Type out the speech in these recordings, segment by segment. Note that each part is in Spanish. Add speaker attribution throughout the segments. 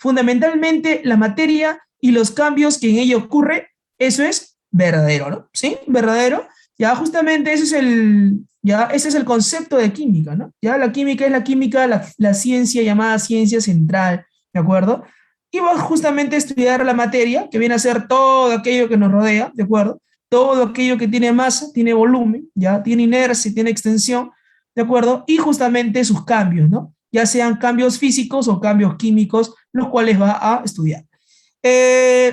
Speaker 1: fundamentalmente la materia y los cambios que en ella ocurre, eso es verdadero, ¿no? ¿Sí? Verdadero. Ya justamente ese es el concepto de química, ¿no? Ya la química es la química, la ciencia llamada ciencia central, ¿de acuerdo? Y va justamente a estudiar la materia, que viene a ser todo aquello que nos rodea, ¿de acuerdo? Todo aquello que tiene masa, tiene volumen, ya tiene inercia, tiene extensión, ¿de acuerdo? Y justamente sus cambios, ¿no? Ya sean cambios físicos o cambios químicos, los cuales va a estudiar.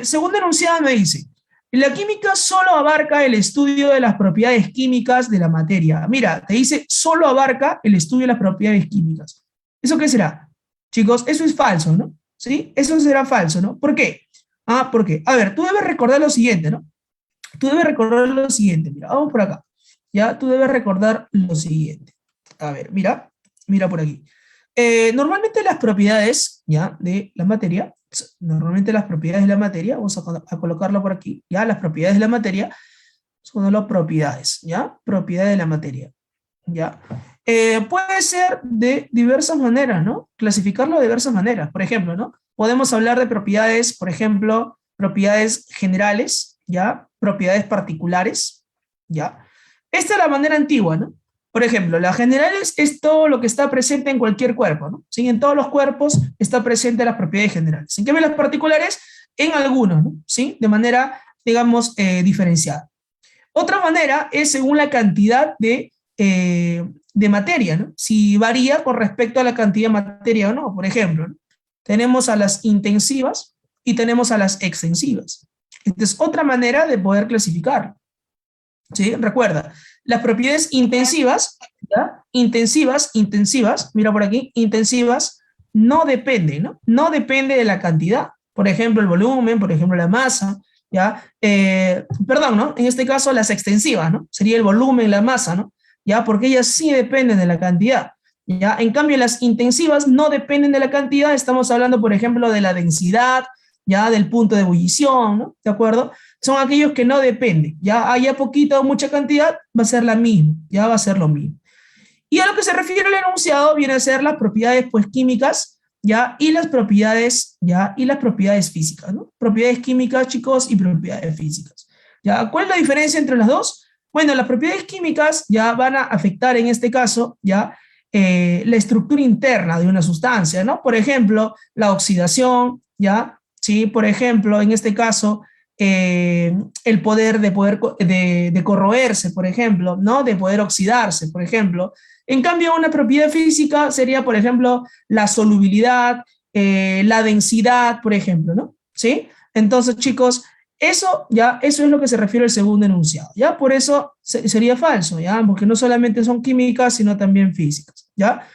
Speaker 1: Segundo enunciado me dice, la química solo abarca el estudio de las propiedades químicas de la materia. Mira, te dice solo abarca el estudio de las propiedades químicas. ¿Eso qué será? Chicos, eso es falso, ¿no? ¿Sí? Eso será falso, ¿no? ¿Por qué? ¿Por qué? A ver, tú debes recordar lo siguiente, ¿no? Tú debes recordar lo siguiente, mira, vamos por acá. Ya, tú debes recordar lo siguiente. A ver, mira por aquí. Normalmente las propiedades, ya, de la materia, normalmente las propiedades de la materia, vamos a colocarlo por aquí, ya, las propiedades de la materia son las propiedades, ya, propiedades de la materia, ya. Puede ser de diversas maneras, ¿no? Clasificarlo de diversas maneras. Por ejemplo, ¿no? Podemos hablar de propiedades, por ejemplo, propiedades generales, ¿ya? Propiedades particulares, ¿ya? Esta es la manera antigua, ¿no? Por ejemplo, las generales es todo lo que está presente en cualquier cuerpo, ¿no? ¿Sí? En todos los cuerpos está presente las propiedades generales. En cambio, las particulares, en algunos, ¿no? ¿Sí? De manera, digamos, diferenciada. Otra manera es según la cantidad de materia, ¿no? Si varía con respecto a la cantidad de materia o no. Por ejemplo, ¿no? Tenemos a las intensivas y tenemos a las extensivas. Esta es otra manera de poder clasificar. ¿Sí? Recuerda, las propiedades intensivas, ¿ya? Intensivas, mira por aquí, intensivas, no depende, ¿no? No depende de la cantidad. Por ejemplo, el volumen, por ejemplo, la masa, ¿ya? Perdón, ¿no? En este caso, las extensivas, ¿no? Sería el volumen, la masa, ¿no? ¿Ya? Porque ellas sí dependen de la cantidad, ¿ya? En cambio, las intensivas no dependen de la cantidad, estamos hablando, por ejemplo, de la densidad, ¿ya? Del punto de ebullición, ¿no? ¿De acuerdo? Son aquellos que no dependen, ya haya poquita o mucha cantidad, va a ser la misma, ya va a ser lo mismo. Y a lo que se refiere el enunciado viene a ser las propiedades pues químicas, ya, y las propiedades, ya, y las propiedades físicas, ¿no? Propiedades químicas, chicos, y propiedades físicas. ¿Ya? ¿Cuál es la diferencia entre las dos? Bueno, las propiedades químicas ya van a afectar en este caso, ya, la estructura interna de una sustancia, ¿no? Por ejemplo, la oxidación, ya, sí, por ejemplo, en este caso, el poder de corroerse, por ejemplo, ¿no? De poder oxidarse, por ejemplo. En cambio, una propiedad física sería, por ejemplo, la solubilidad, la densidad, por ejemplo, ¿no? ¿Sí? Entonces, chicos, eso es lo que se refiere al segundo enunciado, ¿ya? Por eso sería falso, ¿ya? Porque no solamente son químicas, sino también físicas, ¿ya?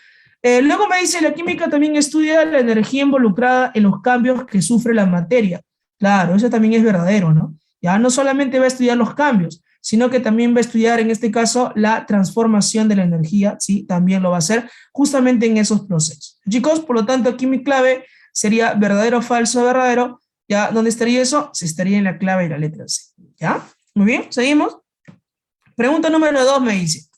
Speaker 1: Luego me dice, la química también estudia la energía involucrada en los cambios que sufre la materia. Claro, eso también es verdadero, ¿no? Ya no solamente va a estudiar los cambios, sino que también va a estudiar, en este caso, la transformación de la energía, ¿sí? También lo va a hacer justamente en esos procesos. Chicos, por lo tanto, aquí mi clave sería verdadero, falso, verdadero. ¿Ya? ¿Dónde estaría eso? Se estaría en la clave de la letra C. ¿Ya? Muy bien, seguimos. Pregunta número 2 me dice,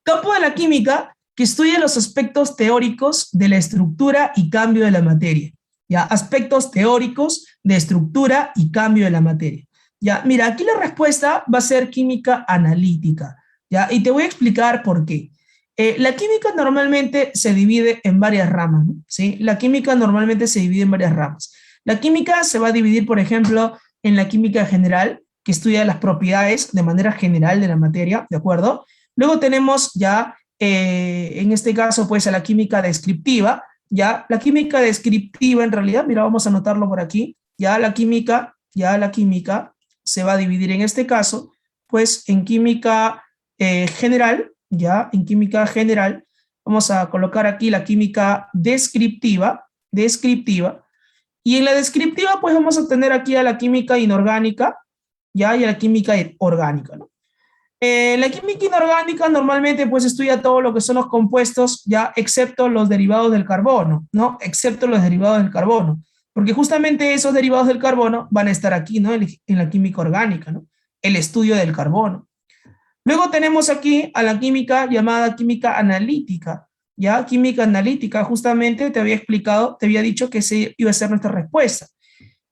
Speaker 1: campo de la química que estudia los aspectos teóricos de la estructura y cambio de la materia. ¿Ya? Aspectos teóricos de estructura y cambio de la materia. Ya, mira, aquí la respuesta va a ser química analítica, ¿ya? Y te voy a explicar por qué. La química normalmente se divide en varias ramas, ¿no? ¿Sí? La química normalmente se divide en varias ramas. La química se va a dividir, por ejemplo, en la química general, que estudia las propiedades de manera general de la materia, ¿de acuerdo? Luego tenemos ya, en este caso, pues a la química descriptiva, ya, la química descriptiva en realidad, mira, vamos a anotarlo por aquí, ya la química se va a dividir en este caso, pues en química general, ya, en química general, vamos a colocar aquí la química descriptiva, y en la descriptiva, pues vamos a tener aquí a la química inorgánica, ya, y a la química orgánica, ¿no? La química inorgánica normalmente pues estudia todo lo que son los compuestos, ya, excepto los derivados del carbono, ¿no? Excepto los derivados del carbono. Porque justamente esos derivados del carbono van a estar aquí, ¿no? En la química orgánica, ¿no? El estudio del carbono. Luego tenemos aquí a la química llamada química analítica, ya, química analítica, justamente te había explicado, te había dicho que esa iba a ser nuestra respuesta.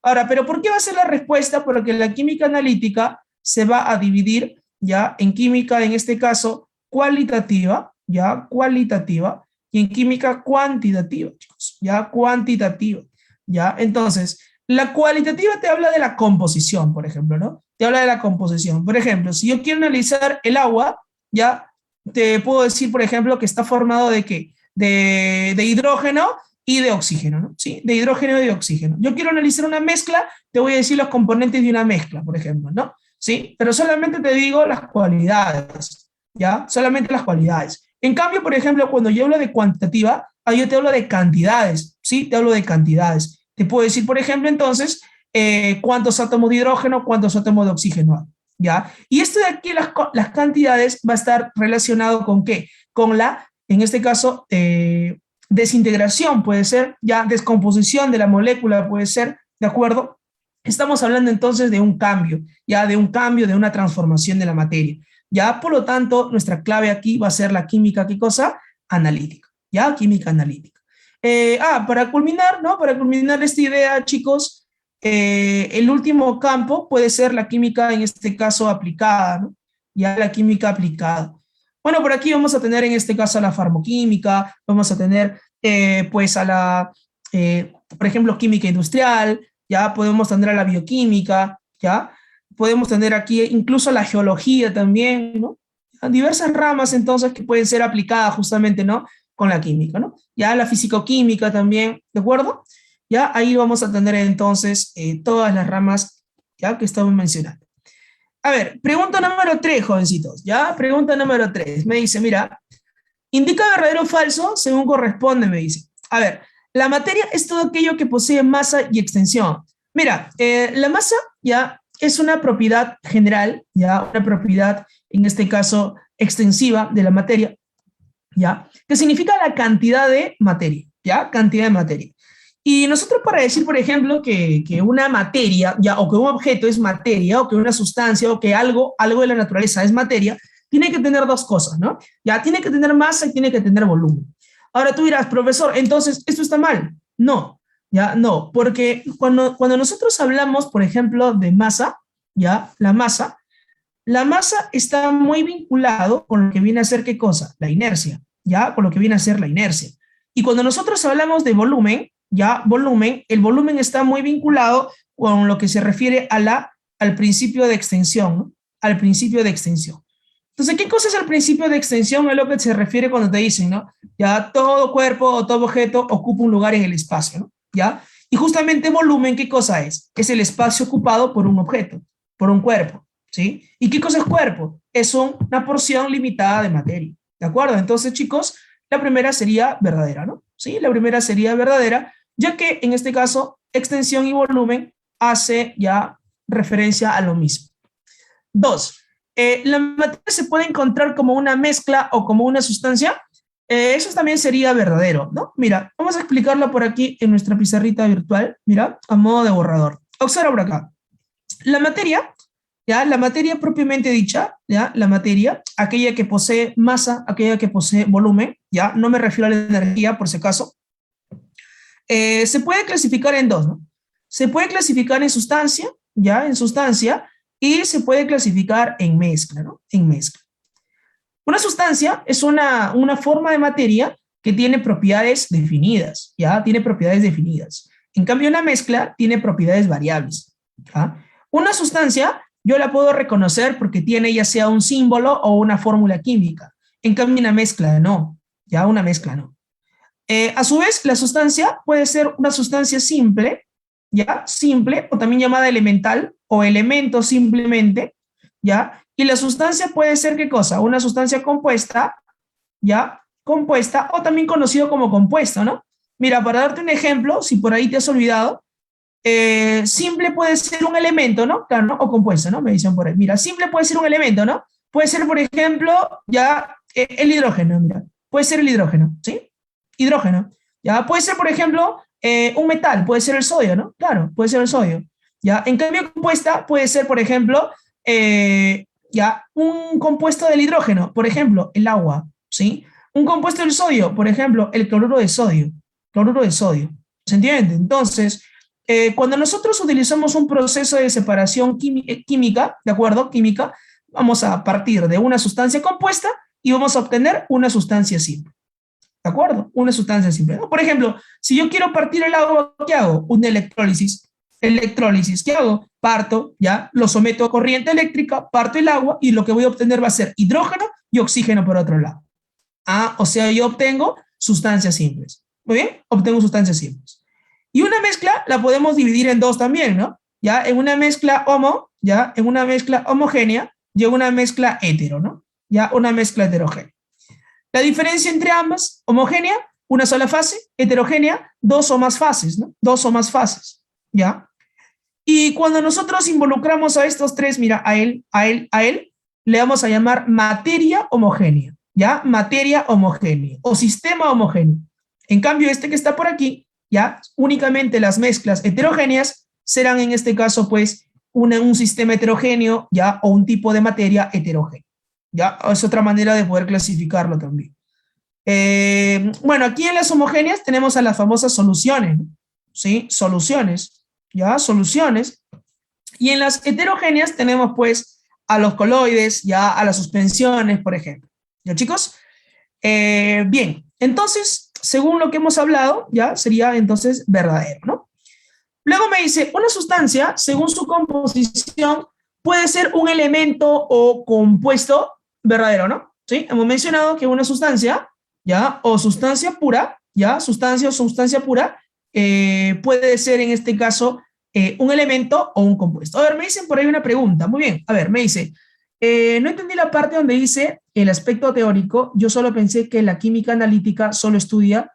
Speaker 1: Ahora, ¿pero por qué va a ser la respuesta? Porque la química analítica se va a dividir, ya, en química, en este caso, cualitativa, ya, cualitativa, y en química cuantitativa, chicos, ya, cuantitativa, ya. Entonces, la cualitativa te habla de la composición, por ejemplo, ¿no? Te habla de la composición. Por ejemplo, si yo quiero analizar el agua, ya, te puedo decir, por ejemplo, que está formado de ¿qué? De hidrógeno y de oxígeno, ¿no? ¿Sí? De hidrógeno y de oxígeno. Yo quiero analizar una mezcla, te voy a decir los componentes de una mezcla, por ejemplo, ¿no? ¿Sí? Pero solamente te digo las cualidades, ¿ya? Solamente las cualidades. En cambio, por ejemplo, cuando yo hablo de cuantitativa, ahí yo te hablo de cantidades, ¿sí? Te hablo de cantidades. Te puedo decir, por ejemplo, entonces, cuántos átomos de hidrógeno, cuántos átomos de oxígeno hay, ¿ya? Y esto de aquí, las cantidades, va a estar relacionado con ¿qué? Con la, en este caso, desintegración, puede ser, ya, descomposición de la molécula, puede ser, ¿de acuerdo? Estamos hablando entonces de un cambio, ya, de un cambio, de una transformación de la materia. Ya, por lo tanto, nuestra clave aquí va a ser la química, ¿qué cosa? Analítica, ya, química analítica. Para culminar, ¿no? Para culminar esta idea, chicos, el último campo puede ser la química, en este caso, aplicada, ¿no? Ya, la química aplicada. Bueno, por aquí vamos a tener en este caso a la farmoquímica, vamos a tener pues a la, por ejemplo, química industrial, ya podemos tener a la bioquímica, ya podemos tener aquí incluso la geología también, ¿no? Diversas ramas entonces que pueden ser aplicadas justamente, ¿no? Con la química, ¿no? Ya la fisicoquímica también, ¿de acuerdo? Ya ahí vamos a tener entonces todas las ramas ya que estamos mencionando. A ver, pregunta número 3, jovencitos, ¿ya? Pregunta número 3. Me dice, mira, indica verdadero o falso según corresponde, me dice. A ver, la materia es todo aquello que posee masa y extensión. Mira, la masa ya es una propiedad general, ya una propiedad, en este caso, extensiva de la materia, ya, que significa la cantidad de materia, ya, cantidad de materia. Y nosotros para decir, por ejemplo, que una materia, ya, o que un objeto es materia, o que una sustancia, o que algo de la naturaleza es materia, tiene que tener dos cosas, ¿no? Ya, tiene que tener masa y tiene que tener volumen. Ahora tú dirás, profesor, entonces, ¿esto está mal? No, ya, no, porque cuando nosotros hablamos, por ejemplo, de masa, ya, la masa está muy vinculado con lo que viene a ser, ¿qué cosa? La inercia, ya, con lo que viene a ser la inercia. Y cuando nosotros hablamos de volumen, ya, volumen, el volumen está muy vinculado con lo que se refiere al principio de extensión, ¿no? Al principio de extensión. Entonces, ¿qué cosa es el principio de extensión? Es lo que se refiere cuando te dicen, ¿no? Ya todo cuerpo o todo objeto ocupa un lugar en el espacio, ¿no? ¿Ya? Y justamente volumen, ¿qué cosa es? Es el espacio ocupado por un objeto, por un cuerpo, ¿sí? ¿Y qué cosa es cuerpo? Es una porción limitada de materia, ¿de acuerdo? Entonces, chicos, la primera sería verdadera, ¿no? Sí, la primera sería verdadera, ya que en este caso, extensión y volumen hace ya referencia a lo mismo. Dos, la materia se puede encontrar como una mezcla o como una sustancia. Eso también sería verdadero, ¿no? Mira, vamos a explicarlo por aquí en nuestra pizarrita virtual, mira, a modo de borrador. Observa por acá. La materia, ya, la materia propiamente dicha, ya, la materia, aquella que posee masa, aquella que posee volumen, ya, no me refiero a la energía, por si acaso, se puede clasificar en dos, ¿no? Se puede clasificar en sustancia, ya, en sustancia, y se puede clasificar en mezcla, ¿no? En mezcla. Una sustancia es una forma de materia que tiene propiedades definidas, ¿ya? Tiene propiedades definidas. En cambio, una mezcla tiene propiedades variables, ¿ya? Una sustancia yo la puedo reconocer porque tiene ya sea un símbolo o una fórmula química. En cambio, una mezcla no, ¿ya? Una mezcla no. A su vez, la sustancia puede ser una sustancia simple, ¿ya? Simple, o también llamada elemental, o elemento simplemente, ¿ya? Y la sustancia puede ser, ¿qué cosa? Una sustancia compuesta, ¿ya? Compuesta, o también conocido como compuesto, ¿no? Mira, para darte un ejemplo, si por ahí te has olvidado, simple puede ser un elemento, ¿no? Claro, ¿no? O compuesto, ¿no? Me dicen por ahí. Mira, simple puede ser un elemento, ¿no? Puede ser, por ejemplo, ya el hidrógeno, mira. Puede ser el hidrógeno, ¿sí? Hidrógeno. Ya puede ser, por ejemplo, un metal, puede ser el sodio, ¿no? Claro, puede ser el sodio. Ya, en cambio, compuesta puede ser, por ejemplo, ya un compuesto del hidrógeno, por ejemplo, el agua, ¿sí? Un compuesto del sodio, por ejemplo, el cloruro de sodio. Cloruro de sodio. ¿Se entiende? Entonces, cuando nosotros utilizamos un proceso de separación química, ¿de acuerdo? Química, vamos a partir de una sustancia compuesta y vamos a obtener una sustancia simple. ¿De acuerdo? Una sustancia simple, ¿no? Por ejemplo, si yo quiero partir el agua, ¿qué hago? Una electrólisis. Electrólisis, ¿qué hago? Parto, ya, lo someto a corriente eléctrica, parto el agua y lo que voy a obtener va a ser hidrógeno y oxígeno por otro lado. Ah, o sea, yo obtengo sustancias simples. Muy bien, obtengo sustancias simples. Y una mezcla la podemos dividir en dos también, ¿no? Ya, en una mezcla ya, en una mezcla homogénea y en una mezcla hetero, ¿no? Ya, una mezcla heterogénea. La diferencia entre ambas, homogénea, una sola fase, heterogénea, dos o más fases, ¿no? Dos o más fases, ¿ya? Y cuando nosotros involucramos a estos tres, mira, a él, le vamos a llamar materia homogénea, ¿ya? Materia homogénea o sistema homogéneo. En cambio, este que está por aquí, ¿ya? Únicamente las mezclas heterogéneas serán en este caso, pues, un sistema heterogéneo, ¿ya? O un tipo de materia heterogénea. ¿Ya? Es otra manera de poder clasificarlo también. Bueno, aquí en las homogéneas tenemos a las famosas soluciones, ¿no? ¿Sí? Soluciones, ¿ya? Soluciones. Y en las heterogéneas tenemos, pues, a los coloides, ya, a las suspensiones, por ejemplo. ¿Ya, chicos? Bien, entonces, según lo que hemos hablado, ya, sería entonces verdadero, ¿no? Luego me dice, una sustancia, según su composición, puede ser un elemento o compuesto verdadero, ¿no? Sí, hemos mencionado que una sustancia, ¿ya? O sustancia pura, ¿ya? Sustancia o sustancia pura, puede ser en este caso un elemento o un compuesto. A ver, me dicen por ahí una pregunta. Muy bien, a ver, me dice, no entendí la parte donde dice el aspecto teórico, yo solo pensé que la química analítica solo estudia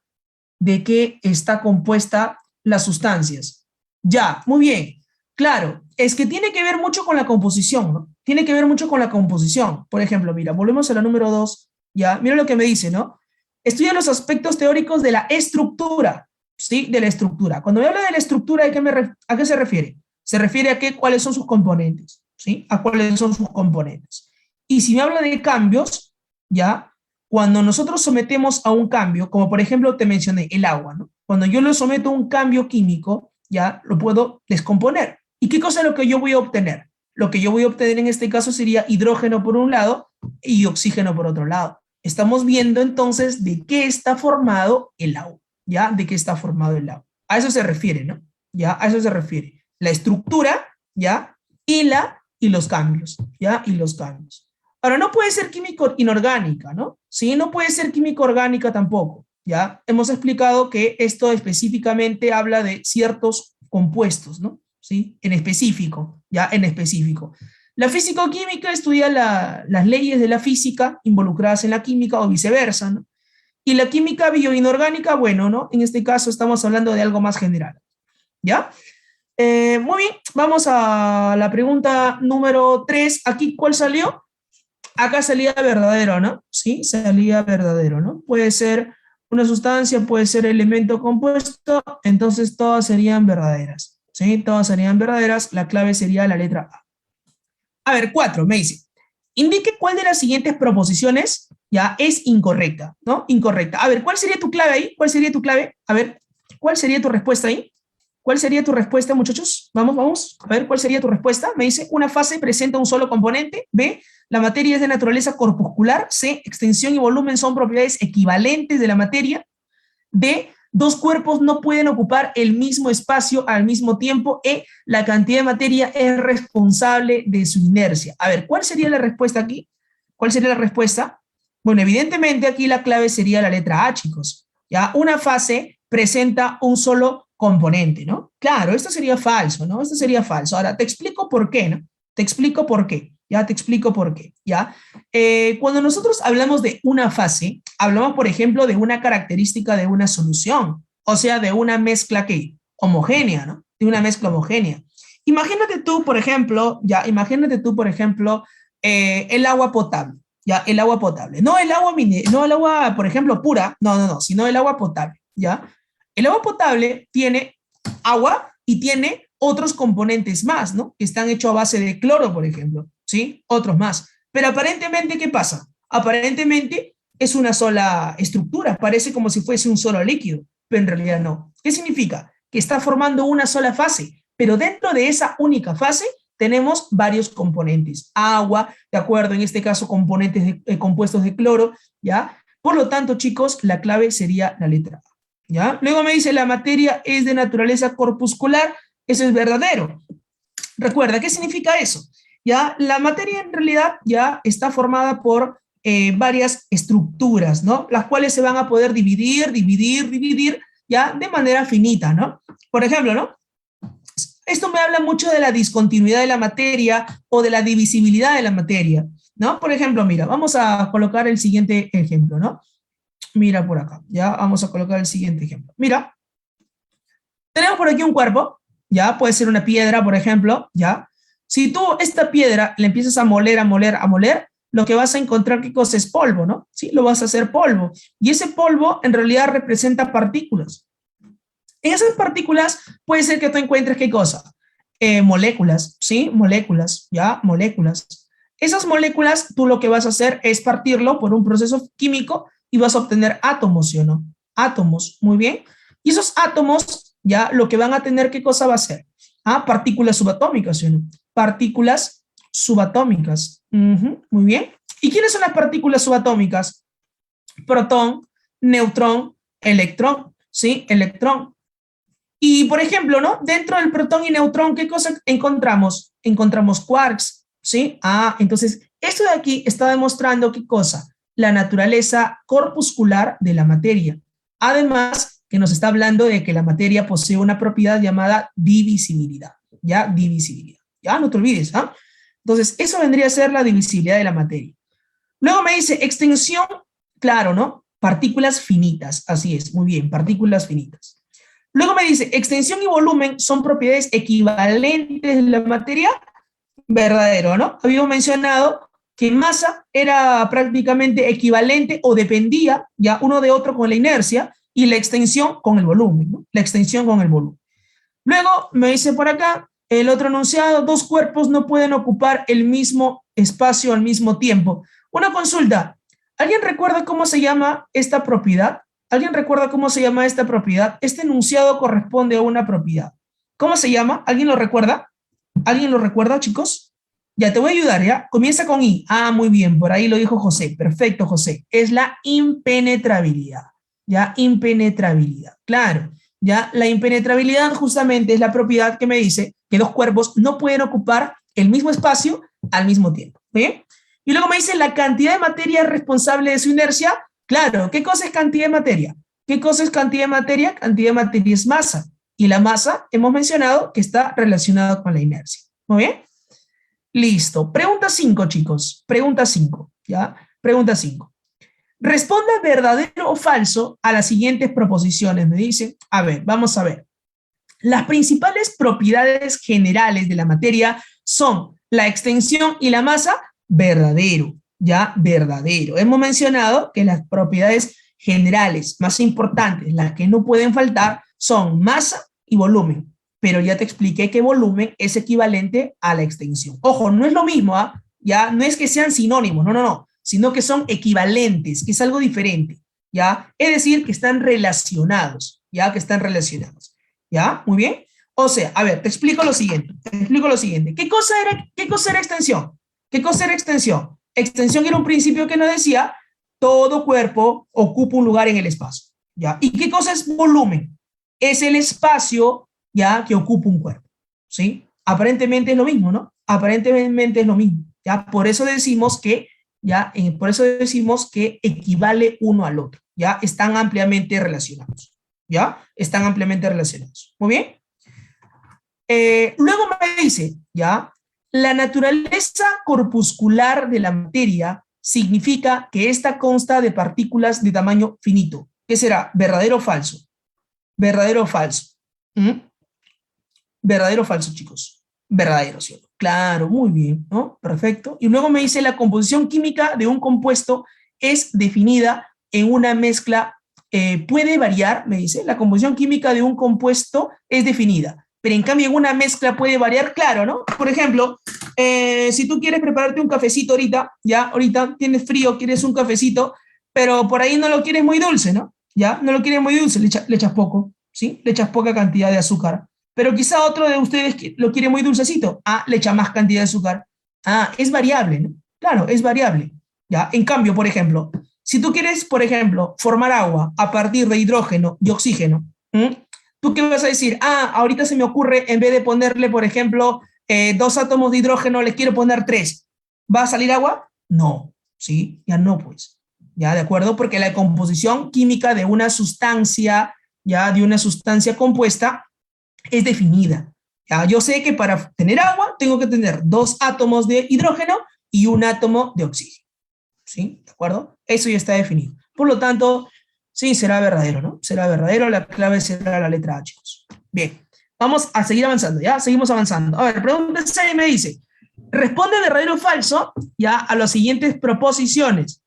Speaker 1: de qué está compuesta las sustancias. Ya, muy bien. Claro, es que tiene que ver mucho con la composición, ¿no? Tiene que ver mucho con la composición. Por ejemplo, mira, volvemos a la número 2, ya, mira lo que me dice, ¿no? Estudia los aspectos teóricos de la estructura, ¿sí? De la estructura. Cuando me habla de la estructura, ¿a qué se refiere? Se refiere a cuáles son sus componentes, ¿sí? A cuáles son sus componentes. Y si me habla de cambios, ya, cuando nosotros sometemos a un cambio, como por ejemplo te mencioné, el agua, ¿no? Cuando yo lo someto a un cambio químico, ya lo puedo descomponer. ¿Y qué cosa es lo que yo voy a obtener? Lo que yo voy a obtener en este caso sería hidrógeno por un lado y oxígeno por otro lado. Estamos viendo entonces de qué está formado el agua, ¿ya? De qué está formado el agua. A eso se refiere, ¿no? ¿Ya? A eso se refiere. La estructura, ¿ya? Y los cambios, ¿ya? Y los cambios. Ahora, no puede ser químico inorgánica, ¿no? Sí, no puede ser químico orgánica tampoco, ¿ya? Hemos explicado que esto específicamente habla de ciertos compuestos, ¿no? ¿Sí? En específico, ¿ya? En específico. La físico-química estudia las leyes de la física involucradas en la química o viceversa, ¿no? Y la química bioinorgánica, bueno, ¿no? En este caso estamos hablando de algo más general, ¿ya? Muy bien, vamos a la pregunta número 3. Aquí, ¿cuál salió? Acá salía verdadero, ¿no? Sí, salía verdadero, ¿no? Puede ser una sustancia, puede ser elemento compuesto, entonces todas serían verdaderas, ¿sí? Todas serían verdaderas, la clave sería la letra A. A ver, 4, me dice, indique cuál de las siguientes proposiciones ya es incorrecta, ¿no? Incorrecta. A ver, ¿cuál sería tu clave ahí? ¿Cuál sería tu clave? A ver, ¿cuál sería tu respuesta ahí? ¿Cuál sería tu respuesta, muchachos? Vamos, vamos. A ver, ¿cuál sería tu respuesta? Me dice, una fase presenta un solo componente. B, la materia es de naturaleza corpuscular. C, extensión y volumen son propiedades equivalentes de la materia. D, dos cuerpos no pueden ocupar el mismo espacio al mismo tiempo. E, la cantidad de materia es responsable de su inercia. A ver, ¿cuál sería la respuesta aquí? ¿Cuál sería la respuesta? Bueno, evidentemente aquí la clave sería la letra A, chicos. Ya, una fase presenta un solo componente, ¿no? Claro, esto sería falso, ¿no? Esto sería falso. Ahora, te explico por qué, ¿no? Te explico por qué. Ya te explico por qué, ¿ya? Cuando nosotros hablamos de una fase, hablamos, por ejemplo, de una característica de una solución, o sea, de una mezcla que homogénea, ¿no? De una mezcla homogénea. Imagínate tú, por ejemplo, el agua potable, ya, el agua potable. No el agua, no el agua, por ejemplo, pura, no, sino el agua potable, ¿ya? El agua potable tiene agua y tiene otros componentes más, ¿no? Que están hechos a base de cloro, por ejemplo, ¿sí? Otros más. Pero aparentemente, ¿qué pasa? Aparentemente, es una sola estructura, parece como si fuese un solo líquido, pero en realidad no. ¿Qué significa? Que está formando una sola fase, pero dentro de esa única fase tenemos varios componentes. Agua, de acuerdo, en este caso componentes compuestos de cloro, ¿ya? Por lo tanto, chicos, la clave sería la letra A, ¿ya? Luego me dice, la materia es de naturaleza corpuscular, eso es verdadero. Recuerda, ¿qué significa eso? Ya, la materia en realidad ya está formada por varias estructuras, ¿no? Las cuales se van a poder dividir, ya, de manera finita, ¿no? Por ejemplo, ¿no? Esto me habla mucho de la discontinuidad de la materia o de la divisibilidad de la materia, ¿no? Por ejemplo, mira, vamos a colocar el siguiente ejemplo, ¿no? Mira por acá, ya vamos a colocar el siguiente ejemplo. Mira, tenemos por aquí un cuerpo, ya puede ser una piedra, por ejemplo, ya. Si tú esta piedra le empiezas a moler, lo que vas a encontrar, ¿qué cosa es? Polvo, ¿no? Sí, lo vas a hacer polvo. Y ese polvo en realidad representa partículas. En esas partículas puede ser que tú encuentres, ¿qué cosa? Moléculas, ¿sí? Moléculas, ¿ya? Moléculas. Esas moléculas, tú lo que vas a hacer es partirlo por un proceso químico y vas a obtener átomos, ¿sí o no? Átomos, muy bien. Y esos átomos, ya, lo que van a tener, ¿qué cosa va a ser? Ah, partículas subatómicas, ¿sí o no? Partículas subatómicas. Muy bien. ¿Y quiénes son las partículas subatómicas? Protón, neutrón, electrón, ¿sí? Electrón. Y, por ejemplo, ¿no? Dentro del protón y neutrón, ¿qué cosa encontramos? Encontramos quarks, ¿sí? Ah, entonces, esto de aquí está demostrando, ¿qué cosa? La naturaleza corpuscular de la materia. Además, que nos está hablando de que la materia posee una propiedad llamada divisibilidad, ¿ya? Divisibilidad. Ya, no te olvides, ¿ah? Entonces, eso vendría a ser la divisibilidad de la materia. Luego me dice extensión, claro, ¿no? Partículas finitas, así es, muy bien, partículas finitas. Luego me dice, extensión y volumen son propiedades equivalentes de la materia, verdadero, ¿no? Habíamos mencionado que masa era prácticamente equivalente o dependía ya uno de otro con la inercia y la extensión con el volumen, ¿no? La extensión con el volumen. Luego me dice por acá, el otro enunciado, dos cuerpos no pueden ocupar el mismo espacio al mismo tiempo. Una consulta, ¿alguien recuerda cómo se llama esta propiedad? ¿Alguien recuerda cómo se llama esta propiedad? Este enunciado corresponde a una propiedad. ¿Cómo se llama? ¿Alguien lo recuerda? ¿Alguien lo recuerda, chicos? Ya te voy a ayudar, ¿ya? Comienza con I. Ah, muy bien, por ahí lo dijo José. Perfecto, José. Es la impenetrabilidad. Ya, impenetrabilidad. Claro. Ya, la impenetrabilidad justamente es la propiedad que me dice que dos cuerpos no pueden ocupar el mismo espacio al mismo tiempo. ¿Bien? Y luego me dice la cantidad de materia responsable de su inercia. Claro, ¿qué cosa es cantidad de materia? ¿Qué cosa es cantidad de materia? Cantidad de materia es masa. Y la masa, hemos mencionado que está relacionada con la inercia. ¿Muy bien? Listo. Pregunta 5, chicos. Pregunta 5. ¿Ya? Pregunta 5. Responda verdadero o falso a las siguientes proposiciones. Me dice, a ver, vamos a ver. Las principales propiedades generales de la materia son la extensión y la masa, verdadero, ya, verdadero. Hemos mencionado que las propiedades generales más importantes, las que no pueden faltar, son masa y volumen. Pero ya te expliqué que volumen es equivalente a la extensión. Ojo, no es lo mismo, ¿ah? Ya, no es que sean sinónimos, no, sino que son equivalentes, que es algo diferente, ¿ya? Es decir, que están relacionados, ¿ya? Que están relacionados, ¿ya? Muy bien. O sea, a ver, te explico lo siguiente, ¿Qué cosa era extensión? ¿Qué cosa era extensión? Extensión era un principio que nos decía, todo cuerpo ocupa un lugar en el espacio, ¿ya? ¿Y qué cosa es volumen? Es el espacio, ¿ya? Que ocupa un cuerpo, ¿sí? Aparentemente es lo mismo, ¿no? Aparentemente es lo mismo, ¿ya? Por eso decimos que por eso decimos que equivale uno al otro, ¿ya? Están ampliamente relacionados, ¿ya? Están ampliamente relacionados. Muy bien. Luego me dice, ¿ya? La naturaleza corpuscular de la materia significa que esta consta de partículas de tamaño finito. ¿Qué será? ¿Verdadero o falso? ¿Verdadero o falso? ¿Verdadero o falso, chicos? Verdadero, ¿sí? Claro, muy bien, ¿no? Perfecto. Y luego me dice la composición química de un compuesto es definida en una mezcla, puede variar, me dice, la composición química de un compuesto es definida, pero en cambio en una mezcla puede variar, claro, ¿no? Por ejemplo, si tú quieres prepararte un cafecito ahorita, ya, ahorita tienes frío, quieres un cafecito, pero por ahí no lo quieres muy dulce, ¿no? ¿Ya? No lo quieres muy dulce, le echas poco, ¿sí? Le echas poca cantidad de azúcar. Pero quizá otro de ustedes lo quiere muy dulcecito. Ah, le echa más cantidad de azúcar. Ah, es variable, ¿no? Claro, es variable. ¿Ya? En cambio, por ejemplo, si tú quieres, por ejemplo, formar agua a partir de hidrógeno y oxígeno, ¿m? ¿Tú qué vas a decir? Ah, ahorita se me ocurre, en vez de ponerle, por ejemplo, 2 átomos de hidrógeno, le quiero poner 3. ¿Va a salir agua? No, ¿sí? Ya no, pues. ¿Ya? ¿De acuerdo? Porque la composición química de una sustancia, ya de una sustancia compuesta, es definida. ¿Ya? Yo sé que para tener agua tengo que tener 2 átomos de hidrógeno y 1 átomo de oxígeno. ¿Sí? ¿De acuerdo? Eso ya está definido. Por lo tanto, sí, será verdadero, ¿no? Será verdadero, la clave será la letra A, chicos. Bien, vamos a seguir avanzando, ¿ya? Seguimos avanzando. A ver, pregunta 6 me dice, responde verdadero o falso, ya, a las siguientes proposiciones.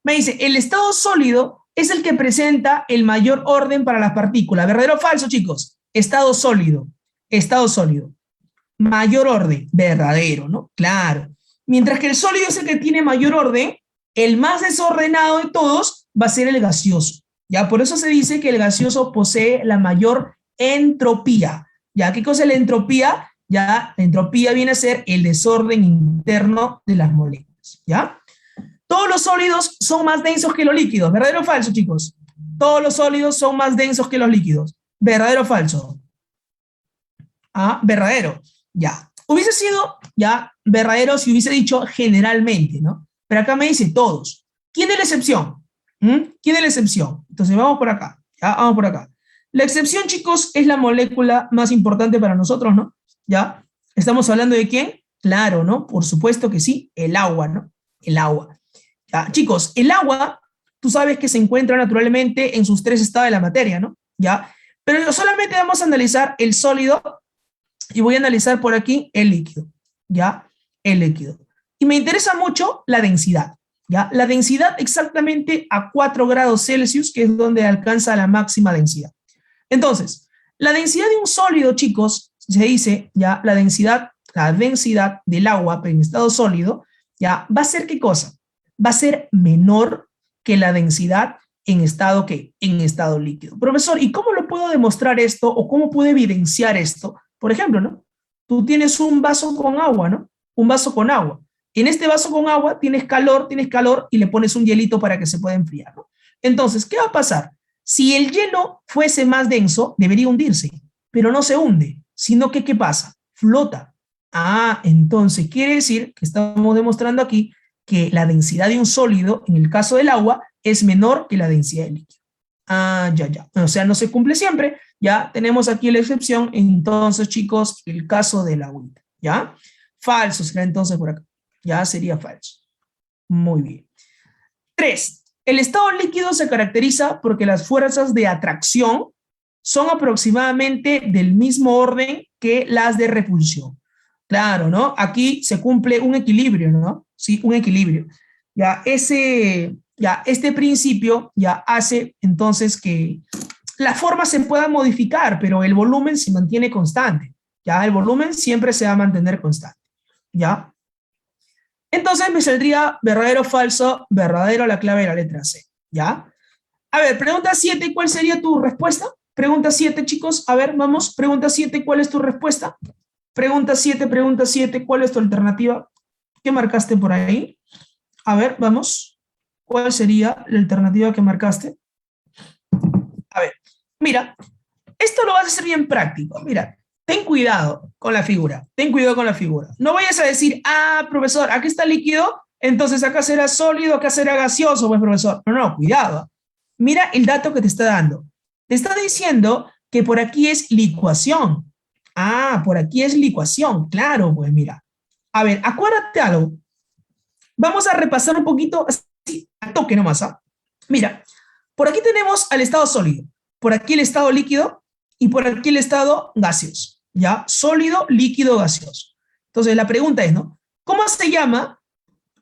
Speaker 1: Me dice, el estado sólido es el que presenta el mayor orden para las partículas. ¿Verdadero o falso, chicos? Estado sólido. Estado sólido. Mayor orden. Verdadero, ¿no? Claro. Mientras que el sólido es el que tiene mayor orden, el más desordenado de todos va a ser el gaseoso. ¿Ya? Por eso se dice que el gaseoso posee la mayor entropía. ¿Ya? ¿Qué cosa es la entropía? Ya, la entropía viene a ser el desorden interno de las moléculas. ¿Ya? Todos los sólidos son más densos que los líquidos. ¿Verdadero o falso, chicos? Todos los sólidos son más densos que los líquidos. ¿Verdadero o falso? Ah, verdadero. Ya. Hubiese sido ya verdadero si hubiese dicho generalmente, ¿no? Pero acá me dice todos. ¿Quién es la excepción? ¿Quién es la excepción? Entonces vamos por acá. Ya, vamos por acá. La excepción, chicos, es la molécula más importante para nosotros, ¿no? ¿Ya? ¿Estamos hablando de quién? Claro, ¿no? Por supuesto que sí, el agua, ¿no? El agua. ¿Ya? Chicos, el agua, tú sabes que se encuentra naturalmente en sus 3 estados de la materia, ¿no? ¿Ya? Pero solamente vamos a analizar el sólido y voy a analizar por aquí el líquido, ¿ya? El líquido. Y me interesa mucho la densidad, ¿ya? La densidad exactamente a 4 grados Celsius, que es donde alcanza la máxima densidad. Entonces, la densidad de un sólido, chicos, se dice, ya, la densidad del agua en estado sólido, ya, va a ser ¿qué cosa? Va a ser menor que la densidad en estado, ¿qué? En estado líquido. Profesor, ¿y cómo lo puedo demostrar esto o cómo puedo evidenciar esto? Por ejemplo, ¿no? Tú tienes un vaso con agua, ¿no? Un vaso con agua. En este vaso con agua tienes calor y le pones un hielito para que se pueda enfriar, ¿no? Entonces, ¿qué va a pasar? Si el hielo fuese más denso, debería hundirse, pero no se hunde, sino que ¿qué pasa? Flota. Ah, entonces quiere decir que estamos demostrando aquí que la densidad de un sólido, en el caso del agua, es menor que la densidad del líquido. Ah, ya. O sea, no se cumple siempre. Ya tenemos aquí la excepción. Entonces, chicos, el caso del agua. ¿Ya? Falso será entonces por acá. Ya sería falso. Muy bien. 3. El estado líquido se caracteriza porque las fuerzas de atracción son aproximadamente del mismo orden que las de repulsión. Claro, ¿no? Aquí se cumple un equilibrio, ¿no? Sí, un equilibrio. Ya, este principio ya hace entonces que la forma se pueda modificar, pero el volumen se mantiene constante. Ya, el volumen siempre se va a mantener constante. ¿Ya? Entonces me saldría verdadero o falso, verdadero la clave de la letra C. ¿Ya? A ver, pregunta 7, ¿cuál sería tu respuesta? Pregunta 7, chicos. A ver, vamos. Pregunta 7, ¿cuál es tu respuesta? Pregunta 7, ¿cuál es tu alternativa? ¿Qué marcaste por ahí? A ver, vamos. ¿Cuál sería la alternativa que marcaste? A ver, mira, esto lo vas a hacer bien práctico. Mira, ten cuidado con la figura. Ten cuidado con la figura. No vayas a decir, ah, profesor, aquí está líquido, entonces acá será sólido, acá será gaseoso, pues, profesor. No, cuidado. Mira el dato que te está dando. Te está diciendo que por aquí es licuación. Ah, por aquí es licuación. Claro, pues mira. A ver, acuérdate algo. Vamos a repasar un poquito, así, a toque nomás, ¿ah? Mira, por aquí tenemos al estado sólido, por aquí el estado líquido y por aquí el estado gaseoso, ¿ya? Sólido, líquido, gaseoso. Entonces la pregunta es, ¿no? ¿Cómo se llama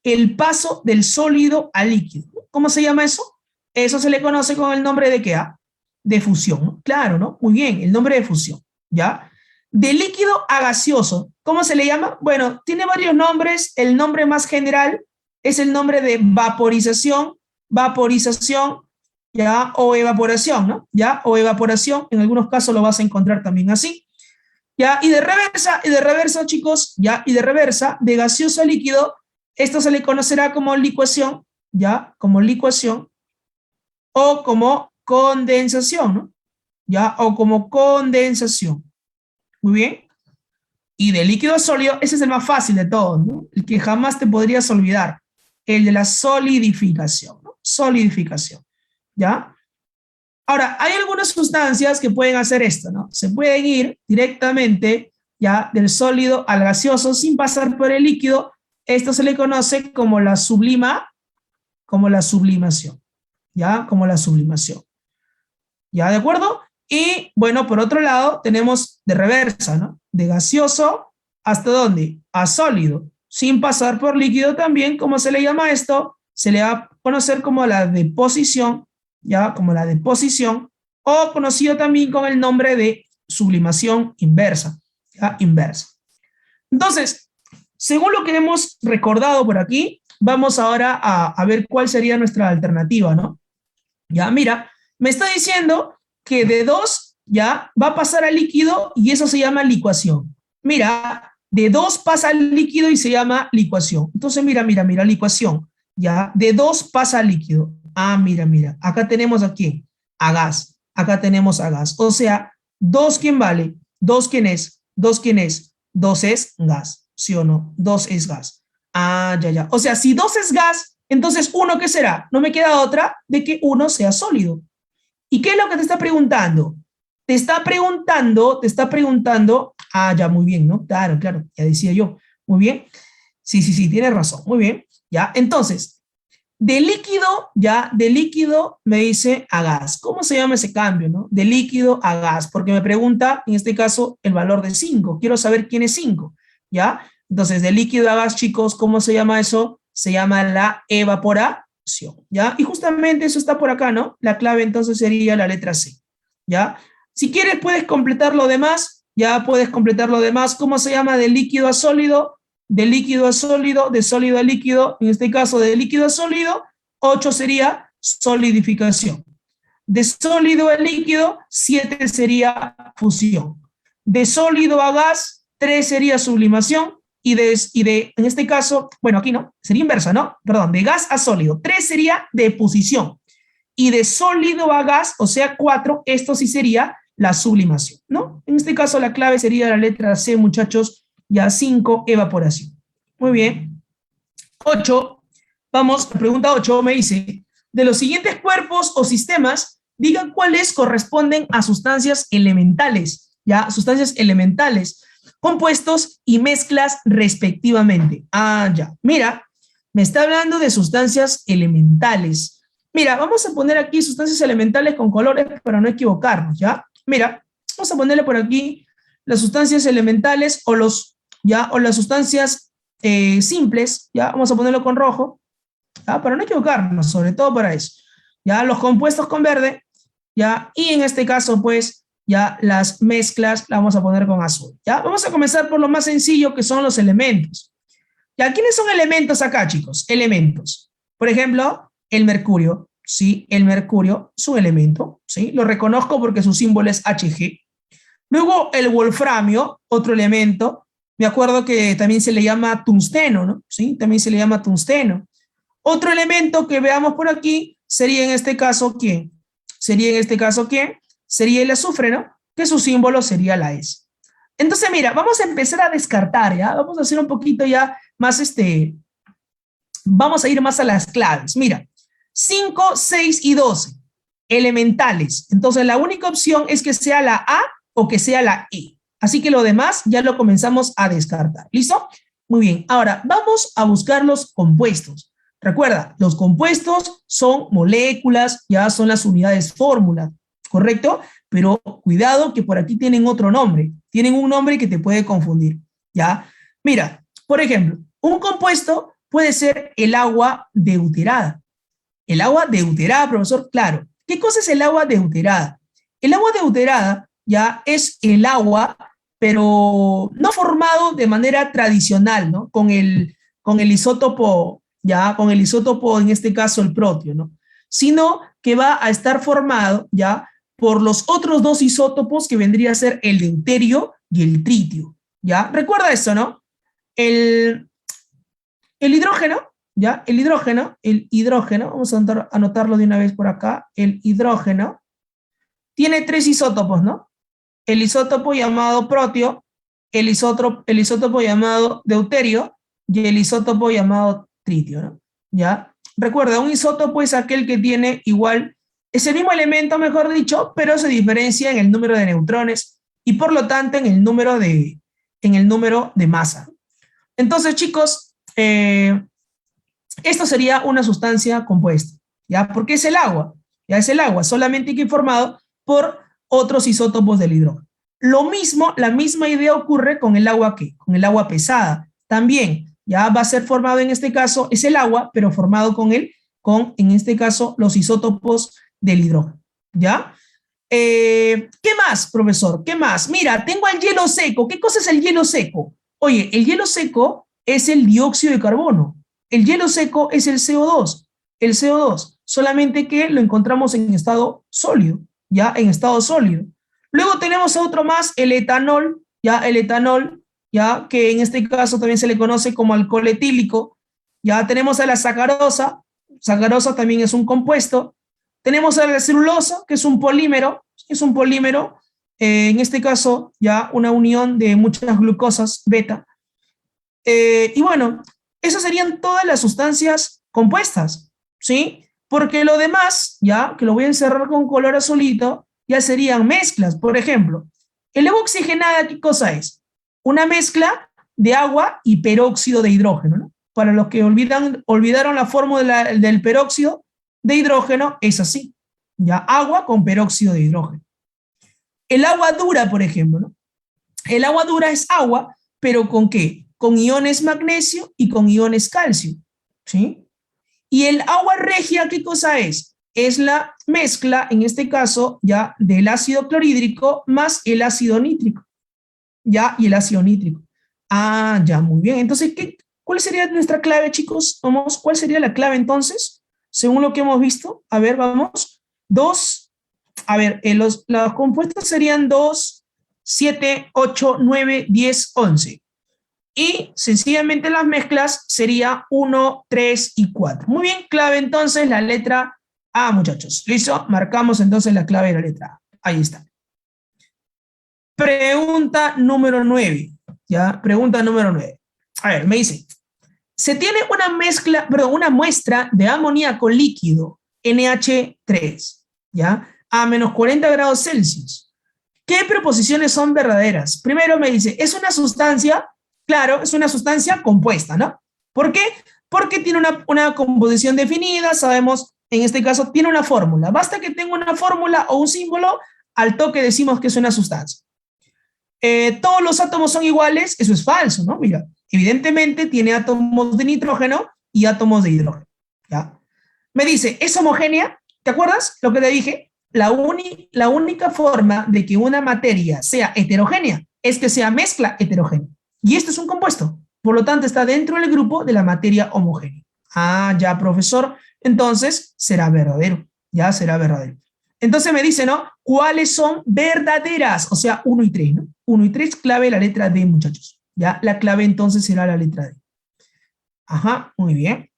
Speaker 1: el paso del sólido al líquido? ¿Cómo se llama eso? Eso se le conoce con el nombre de ¿qué? De fusión, ¿no? Claro, ¿no? Muy bien, el nombre de fusión, ¿ya? De líquido a gaseoso, ¿cómo se le llama? Bueno, tiene varios nombres. El nombre más general es el nombre de vaporización vaporización, ya, o evaporación, ¿no? Ya, o evaporación, en algunos casos lo vas a encontrar también así. Ya, y de reversa, chicos, ya, y de reversa, de gaseoso a líquido, esto se le conocerá como licuación, ya, como licuación, o como condensación, ¿no? Ya, o como condensación. Muy bien. Y de líquido a sólido, ese es el más fácil de todos, ¿no? El que jamás te podrías olvidar, el de la solidificación, ¿no? Solidificación, ¿ya? Ahora, hay algunas sustancias que pueden hacer esto, ¿no? Se pueden ir directamente, ya, del sólido al gaseoso sin pasar por el líquido. Esto se le conoce como la sublimación, ¿ya? Como la sublimación. ¿Ya? ¿De acuerdo? Y bueno, por otro lado, tenemos de reversa, ¿no? De gaseoso, ¿hasta dónde? A sólido, sin pasar por líquido también, ¿cómo se le llama esto? Se le va a conocer como la deposición, ¿ya? Como la deposición, o conocido también con el nombre de sublimación inversa, ¿ya? Inversa. Entonces, según lo que hemos recordado por aquí, vamos ahora a ver cuál sería nuestra alternativa, ¿no? Ya, mira, me está diciendo que de 2 ya va a pasar al líquido y eso se llama licuación. Mira, de 2 pasa al líquido y se llama licuación. Entonces, mira, licuación. Ya, de 2 pasa al líquido. Ah, mira, acá tenemos a quién, a gas. Acá tenemos a gas. O sea, 2, ¿quién vale? 2, ¿quién es? 2, ¿quién es? 2 es gas, ¿sí o no? 2 es gas. Ah, ya. O sea, si 2 es gas, entonces 1, ¿qué será? No me queda otra de que 1 sea sólido. ¿Y qué es lo que te está preguntando? Te está preguntando, ya, muy bien, ¿no? Claro, ya decía yo. Muy bien. Sí, tienes razón, muy bien. Ya, entonces, de líquido me dice a gas. ¿Cómo se llama ese cambio, no? De líquido a gas, porque me pregunta, en este caso, el valor de 5. Quiero saber quién es 5, ¿ya? Entonces, de líquido a gas, chicos, ¿cómo se llama eso? Se llama la evaporación, ¿ya? Y justamente eso está por acá, ¿no? La clave entonces sería la letra C, ¿ya? Si quieres, puedes completar lo demás, ya puedes completar lo demás. ¿Cómo se llama de líquido a sólido? De líquido a sólido, de sólido a líquido, en este caso de líquido a sólido, 8 sería solidificación. De sólido a líquido, 7 sería fusión. De sólido a gas, 3 sería sublimación. En este caso, bueno, aquí no, sería inversa, ¿no? Perdón, de gas a sólido, 3 sería deposición. Y de sólido a gas, o sea, 4, esto sí sería la sublimación, ¿no? En este caso, la clave sería la letra C, muchachos, ya 5, evaporación. Muy bien. 8, vamos, pregunta 8 me dice, de los siguientes cuerpos o sistemas, digan cuáles corresponden a sustancias elementales, ¿ya? Sustancias elementales, compuestos y mezclas respectivamente. Ah, ya. Mira, me está hablando de sustancias elementales. Mira, vamos a poner aquí sustancias elementales con colores para no equivocarnos, ¿ya? Mira, vamos a ponerle por aquí las sustancias elementales o las sustancias simples, ¿ya? Vamos a ponerlo con rojo, ¿ya? Para no equivocarnos, sobre todo para eso. Ya los compuestos con verde, ¿ya? Y en este caso, pues, ya las mezclas las vamos a poner con azul, ¿ya? Vamos a comenzar por lo más sencillo, que son los elementos. ¿Ya? ¿Quiénes son elementos acá, chicos? Elementos. Por ejemplo, el mercurio, ¿sí? El mercurio es un elemento, ¿sí? Lo reconozco porque su símbolo es Hg. Luego el wolframio, otro elemento. Me acuerdo que también se le llama tungsteno, ¿no? Sí, también se le llama tungsteno. Otro elemento que veamos por aquí sería en este caso, ¿quién? Sería el azufre, ¿no? Que su símbolo sería la S. Entonces, mira, vamos a empezar a descartar, ¿ya? Vamos a hacer un poquito ya más vamos a ir más a las claves. Mira, 5, 6 y 12, elementales. Entonces, la única opción es que sea la A o que sea la E. Así que lo demás ya lo comenzamos a descartar. ¿Listo? Muy bien. Ahora, vamos a buscar los compuestos. Recuerda, los compuestos son moléculas, ya son las unidades fórmula, ¿correcto? Pero cuidado que por aquí tienen otro nombre. Tienen un nombre que te puede confundir, ¿ya? Mira, por ejemplo, un compuesto puede ser el agua deuterada. El agua deuterada, profesor, claro. ¿Qué cosa es el agua deuterada? El agua deuterada ya es el agua, pero no formado de manera tradicional, ¿no? Con el isótopo, ya, con el isótopo, en este caso el protio, ¿no? sino que va a estar formado, ¿ya?, por los otros dos isótopos que vendría a ser el deuterio y el tritio, ¿ya? Recuerda eso, ¿no? El, el hidrógeno, ¿ya? El hidrógeno, vamos a anotarlo de una vez por acá, el hidrógeno tiene tres isótopos, ¿no? El isótopo llamado protio, el isótopo llamado deuterio y el isótopo llamado tritio, ¿no? ¿Ya? Recuerda, un isótopo es aquel que tiene igual, es el mismo elemento, mejor dicho, pero se diferencia en el número de neutrones y por lo tanto en el número de masa. Entonces, chicos, esto sería una sustancia compuesta, ¿ya? Porque es el agua, ya es el agua, solamente que formado por otros isótopos del hidrógeno. Lo mismo, la misma idea ocurre con el agua, ¿qué? Con el agua pesada. También, ya va a ser formado en este caso, es el agua, pero formado en este caso, los isótopos del hidrógeno, ¿ya? ¿Qué más, profesor? ¿Qué más? Mira, tengo el hielo seco. ¿Qué cosa es el hielo seco? Oye, el hielo seco es el dióxido de carbono. El hielo seco es el CO2. El CO2, solamente que lo encontramos en estado sólido, ¿ya? En estado sólido. Luego tenemos otro más, el etanol, ¿ya? El etanol, ¿ya? Que en este caso también se le conoce como alcohol etílico. Ya tenemos a la sacarosa. Sacarosa también es un compuesto. Tenemos a la celulosa, que es un polímero, en este caso ya una unión de muchas glucosas beta. Y bueno, esas serían todas las sustancias compuestas, ¿sí? Porque lo demás, ya, que lo voy a encerrar con color azulito, ya serían mezclas. Por ejemplo, el agua oxigenada, ¿qué cosa es? Una mezcla de agua y peróxido de hidrógeno, ¿no? Para los que olvidaron la fórmula del peróxido de hidrógeno, es así, ya, agua con peróxido de hidrógeno. El agua dura, por ejemplo, ¿no? El agua dura es agua, pero ¿con qué? Con iones magnesio y con iones calcio, ¿sí? Y el agua regia, ¿qué cosa es? Es la mezcla, en este caso, ya, del ácido clorhídrico más el ácido nítrico, ya, y el ácido nítrico. Ah, ya, muy bien. Entonces, ¿cuál sería nuestra clave, chicos? Vamos, ¿cuál sería la clave entonces? Según lo que hemos visto, a ver, vamos. Los compuestos serían 2, 7, 8, 9, 10, 11. Y sencillamente las mezclas sería 1, 3 y 4. Muy bien, clave entonces la letra A, muchachos. ¿Listo? Marcamos entonces la clave de la letra A. Ahí está. Pregunta número 9. ¿Ya? Pregunta número 9. A ver, me dice, se tiene una muestra de amoníaco líquido NH3, ¿ya? A menos 40 grados Celsius. ¿Qué proposiciones son verdaderas? Primero me dice, es una sustancia, claro, es una sustancia compuesta, ¿no? ¿Por qué? Porque tiene una composición definida, sabemos, en este caso, tiene una fórmula. Basta que tenga una fórmula o un símbolo, al toque decimos que es una sustancia. Todos los átomos son iguales, eso es falso, ¿no? Mira, evidentemente tiene átomos de nitrógeno y átomos de hidrógeno, ¿ya? Me dice, ¿es homogénea? ¿Te acuerdas lo que te dije? La única forma de que una materia sea heterogénea es que sea mezcla heterogénea. Y esto es un compuesto, por lo tanto está dentro del grupo de la materia homogénea. Ah, ya, profesor, entonces será verdadero, ya será verdadero. Entonces me dice, ¿no? ¿Cuáles son verdaderas? O sea, 1 y 3, ¿no? 1 y 3, clave la letra D, muchachos. Ya, la clave entonces será la letra D. Ajá, muy bien.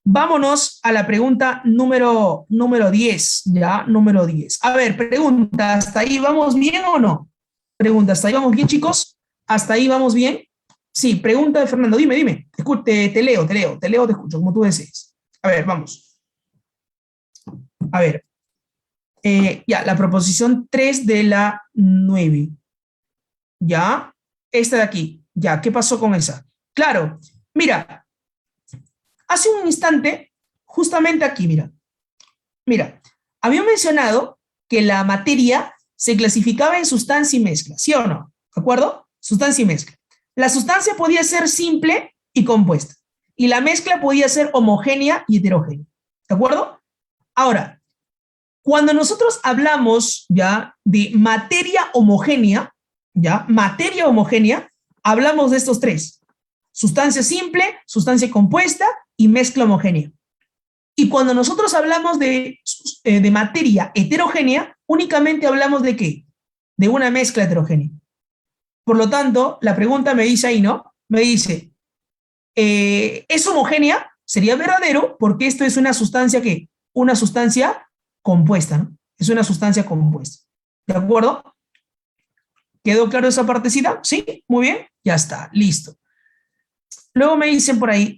Speaker 1: Vámonos a la pregunta número 10, ya, número 10. A ver, pregunta, ¿hasta ahí vamos bien o no? Pregunta, ¿hasta ahí vamos bien, chicos? ¿Hasta ahí vamos bien? Sí, pregunta de Fernando, dime. Te leo, te escucho, como tú desees. A ver, vamos. A ver. Ya, la proposición 3 de la 9. Ya, esta de aquí. Ya, ¿qué pasó con esa? Claro, mira, hace un instante, justamente aquí, mira, había mencionado que la materia se clasificaba en sustancia y mezcla, ¿sí o no? ¿De acuerdo? Sustancia y mezcla. La sustancia podía ser simple y compuesta, y la mezcla podía ser homogénea y heterogénea, ¿de acuerdo? Ahora, cuando nosotros hablamos ya de materia homogénea, hablamos de estos 3. Sustancia simple, sustancia compuesta y mezcla homogénea. Y cuando nosotros hablamos de materia heterogénea, únicamente hablamos de ¿qué? De una mezcla heterogénea. Por lo tanto, la pregunta me dice ahí, ¿no? Me dice, ¿es homogénea? Sería verdadero porque esto es una sustancia ¿qué? Una sustancia compuesta, ¿no? Es una sustancia compuesta. ¿De acuerdo? ¿Quedó claro esa partecita? ¿Sí? Muy bien. Ya está. Listo. Luego me dicen por ahí,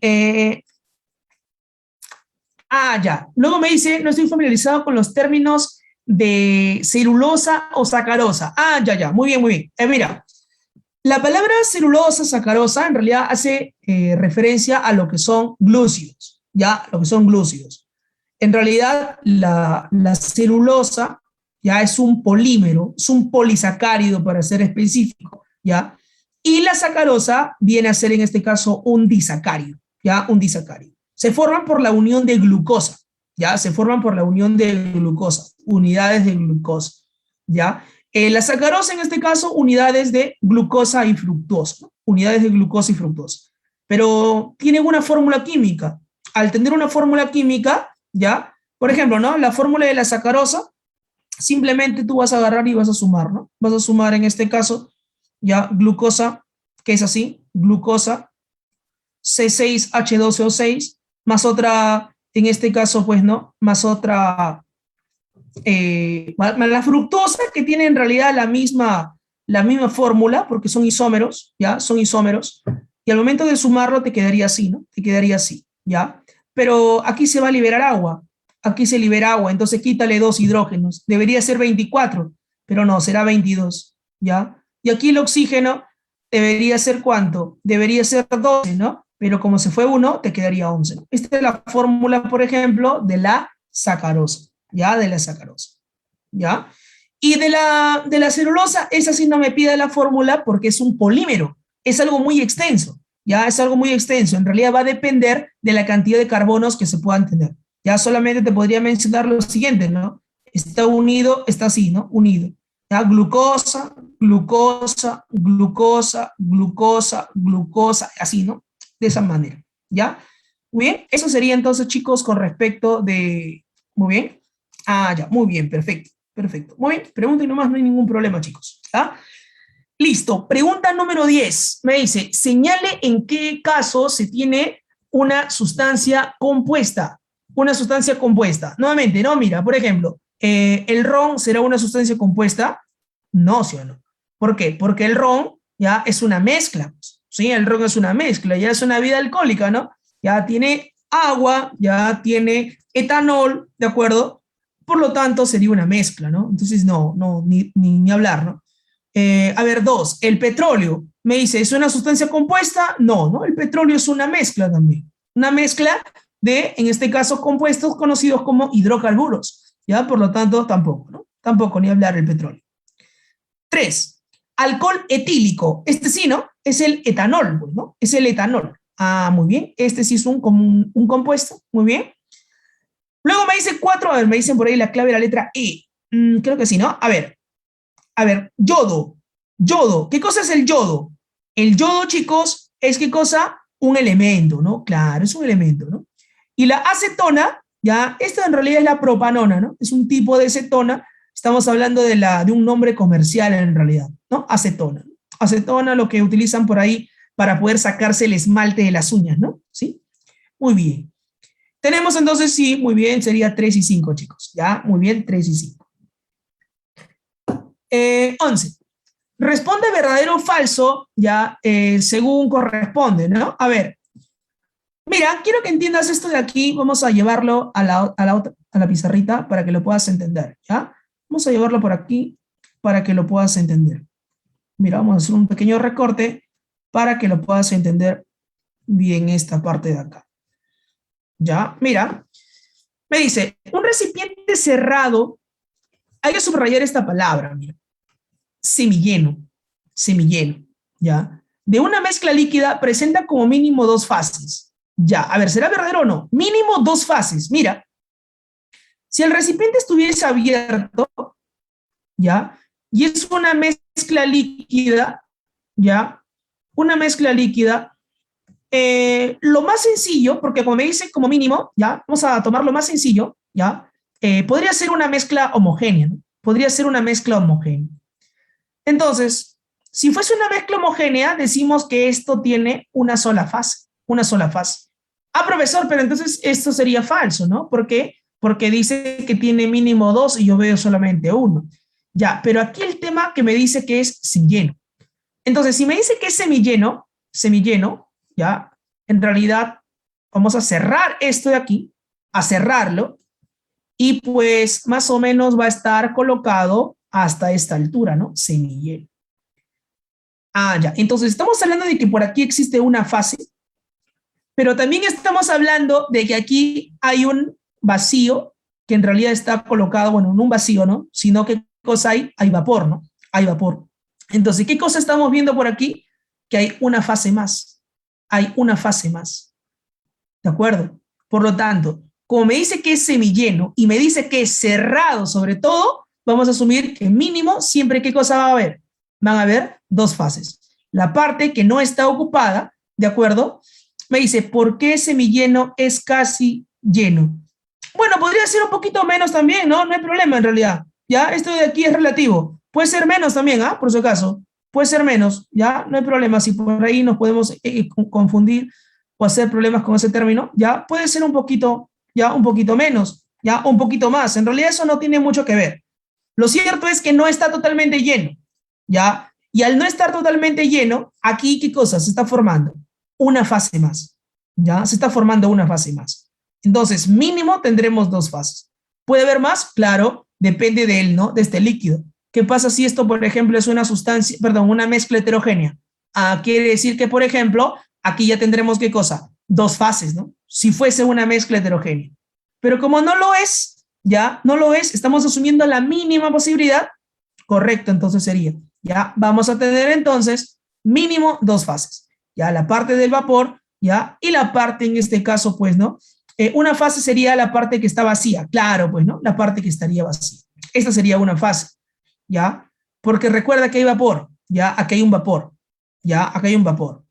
Speaker 1: ya. Luego me dice, no estoy familiarizado con los términos de celulosa o sacarosa. Ya. Muy bien, muy bien. Mira, la palabra celulosa, sacarosa, en realidad hace referencia a lo que son glúcidos, ¿ya? Lo que son glúcidos. En realidad, la celulosa ya es un polímero, es un polisacárido para ser específico, ¿ya? Y la sacarosa viene a ser en este caso un disacárido, ¿ya? Un disacárido. Se forman por la unión de glucosa, ¿ya? Se forman por la unión de glucosa, unidades de glucosa, ¿ya? La sacarosa, en este caso, unidades de glucosa y fructosa, ¿no? Unidades de glucosa y fructosa. Pero tienen una fórmula química. Al tener una fórmula química, ¿ya? Por ejemplo, ¿no? La fórmula de la sacarosa, simplemente tú vas a agarrar y vas a sumar, ¿no? Vas a sumar en este caso, ya, glucosa, que es así, glucosa, C6H12O6, más otra, en este caso, pues, ¿no? Más otra, la fructosa, que tiene en realidad la misma fórmula, porque son isómeros, ¿ya? Son isómeros, y al momento de sumarlo te quedaría así, ¿no? Te quedaría así, ¿ya? Pero aquí se va a liberar agua, aquí se libera agua, entonces quítale 2 hidrógenos, debería ser 24, pero no, será 22, ¿ya? Y aquí el oxígeno debería ser ¿cuánto? Debería ser 12, ¿no? Pero como se fue 1, te quedaría 11, ¿no? Esta es la fórmula, por ejemplo, de la sacarosa, ¿ya? De la sacarosa, ¿ya? Y de la celulosa, esa sí no me pide la fórmula porque es un polímero, es algo muy extenso, ¿ya? Es algo muy extenso, en realidad va a depender de la cantidad de carbonos que se puedan tener. Ya solamente te podría mencionar lo siguiente, ¿no? Está unido, está así, ¿no? Unido. ¿Ya? Glucosa, glucosa, glucosa, glucosa, glucosa, así, ¿no? De esa manera, ¿ya? Muy bien, eso sería entonces, chicos, con respecto de... Muy bien. Ya, muy bien, perfecto, perfecto. Muy bien, pregunten nomás, no hay ningún problema, chicos. ¿Ya? Listo, pregunta número 10. Me dice, señale en qué caso se tiene una sustancia compuesta. Una sustancia compuesta. Nuevamente, no, mira, por ejemplo, ¿el ron será una sustancia compuesta? No, ¿sí o no? ¿Por qué? Porque el ron ya es una mezcla, ¿sí? El ron es una mezcla, ya es una bebida alcohólica, ¿no? Ya tiene agua, ya tiene etanol, ¿de acuerdo? Por lo tanto, sería una mezcla, ¿no? Entonces, no, ni hablar, ¿no? A ver, 2, el petróleo. Me dice, ¿es una sustancia compuesta? No, ¿no? El petróleo es una mezcla también. Una mezcla de, en este caso, compuestos conocidos como hidrocarburos. ¿Ya? Por lo tanto, tampoco, ¿no? Tampoco, ni hablar el petróleo. 3, alcohol etílico. Este sí, ¿no? Es el etanol, ¿no? Es el etanol. Muy bien. Este sí es un compuesto. Muy bien. Luego me dice 4, a ver, me dicen por ahí la clave de la letra E. Creo que sí, ¿no? A ver, yodo. Yodo. ¿Qué cosa es el yodo? El yodo, chicos, es ¿qué cosa? Un elemento, ¿no? Claro, es un elemento, ¿no? Y la acetona, ya, esta en realidad es la propanona, ¿no? Es un tipo de acetona. Estamos hablando de un nombre comercial en realidad, ¿no? Acetona. Acetona, lo que utilizan por ahí para poder sacarse el esmalte de las uñas, ¿no? ¿Sí? Muy bien. Tenemos entonces, sí, muy bien, sería 3 y 5, chicos. Ya, muy bien, 3 y 5. 11. Responde verdadero o falso, ya, según corresponde, ¿no? A ver, mira, quiero que entiendas esto de aquí, vamos a llevarlo a la pizarrita para que lo puedas entender, ¿ya? Vamos a llevarlo por aquí para que lo puedas entender. Mira, vamos a hacer un pequeño recorte para que lo puedas entender bien esta parte de acá. ¿Ya? Mira, me dice, un recipiente cerrado, hay que subrayar esta palabra, mira, semilleno, semilleno, ¿ya? De una mezcla líquida presenta como mínimo 2 fases. Ya, a ver, ¿será verdadero o no? Mínimo 2 fases. Mira, si el recipiente estuviese abierto, ¿ya? Y es una mezcla líquida, ¿ya? Una mezcla líquida, Lo más sencillo, porque como me dice como mínimo, ya, vamos a tomar lo más sencillo, ya, podría ser una mezcla homogénea, ¿no? Podría ser una mezcla homogénea. Entonces, si fuese una mezcla homogénea, decimos que esto tiene una sola fase, una sola fase. Ah, profesor, pero entonces esto sería falso, ¿no? ¿Por qué? Porque dice que tiene mínimo dos y yo veo solamente uno. Ya, pero aquí el tema que me dice que es sin lleno. Entonces, si me dice que es semilleno, ya, en realidad vamos a cerrar esto de aquí, a cerrarlo, y pues más o menos va a estar colocado hasta esta altura, ¿no? Semillero. Ah, ya. Entonces estamos hablando de que por aquí existe una fase, pero también estamos hablando de que aquí hay un vacío que en realidad está colocado, bueno, no un vacío, ¿no? Sino que cosa hay? Hay vapor, ¿no? Hay vapor. Entonces, ¿qué cosa estamos viendo por aquí? Que hay una fase más. Hay una fase más. ¿De acuerdo? Por lo tanto, como me dice que es semilleno y me dice que es cerrado sobre todo, vamos a asumir que mínimo siempre ¿qué cosa va a haber? Van a haber dos fases. La parte que no está ocupada, ¿de acuerdo? Me dice, ¿por qué semilleno es casi lleno? Bueno, podría ser un poquito menos también, ¿no? No hay problema en realidad. Ya, esto de aquí es relativo. Puede ser menos también, ¿ah? Por si acaso. Puede ser menos, ¿ya? No hay problema. Si por ahí nos podemos confundir o hacer problemas con ese término, ya puede ser ya un poquito menos, ya un poquito más. En realidad eso no tiene mucho que ver. Lo cierto es que no está totalmente lleno, ya. Y al no estar totalmente lleno, aquí ¿qué cosa se está formando? Una fase más, ya. Se está formando una fase más. Entonces, mínimo tendremos dos fases. ¿Puede haber más? Claro, depende de él, ¿no? De este líquido. ¿Qué pasa si esto, por ejemplo, es una sustancia, perdón, una mezcla heterogénea? Quiere decir que, por ejemplo, aquí ya tendremos ¿qué cosa? Dos fases, ¿no? Si fuese una mezcla heterogénea. Pero como no lo es, ya no lo es, estamos asumiendo la mínima posibilidad, correcto, entonces sería, ya vamos a tener entonces mínimo dos fases, ya la parte del vapor, ya, y la parte en este caso, pues, ¿no? Una fase sería la parte que está vacía, claro, pues, ¿no? La parte que estaría vacía. Esta sería una fase, ¿ya? Porque recuerda que hay vapor, ¿ya? Aquí hay un vapor, ¿ya? Acá hay un vapor.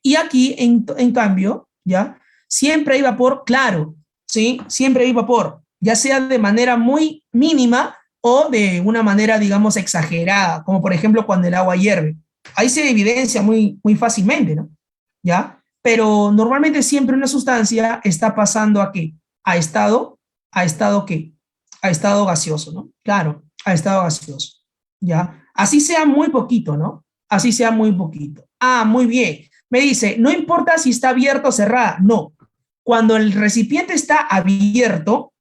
Speaker 1: Y aquí, en cambio, ¿ya? Siempre hay vapor, claro, ¿sí? Siempre hay vapor, ya sea de manera muy mínima o de una manera, digamos, exagerada, como por ejemplo cuando el agua hierve. Ahí se evidencia muy fácilmente, ¿no? ¿Ya? Pero normalmente siempre una sustancia está pasando ¿a qué? A estado ¿qué? A estado gaseoso, ¿no? Claro, a estado gaseoso, ¿ya? Así sea muy poquito, ¿no? Así sea muy poquito. Ah, muy bien. Me dice, no importa si está abierto o cerrada, no. Cuando el recipiente está abierto,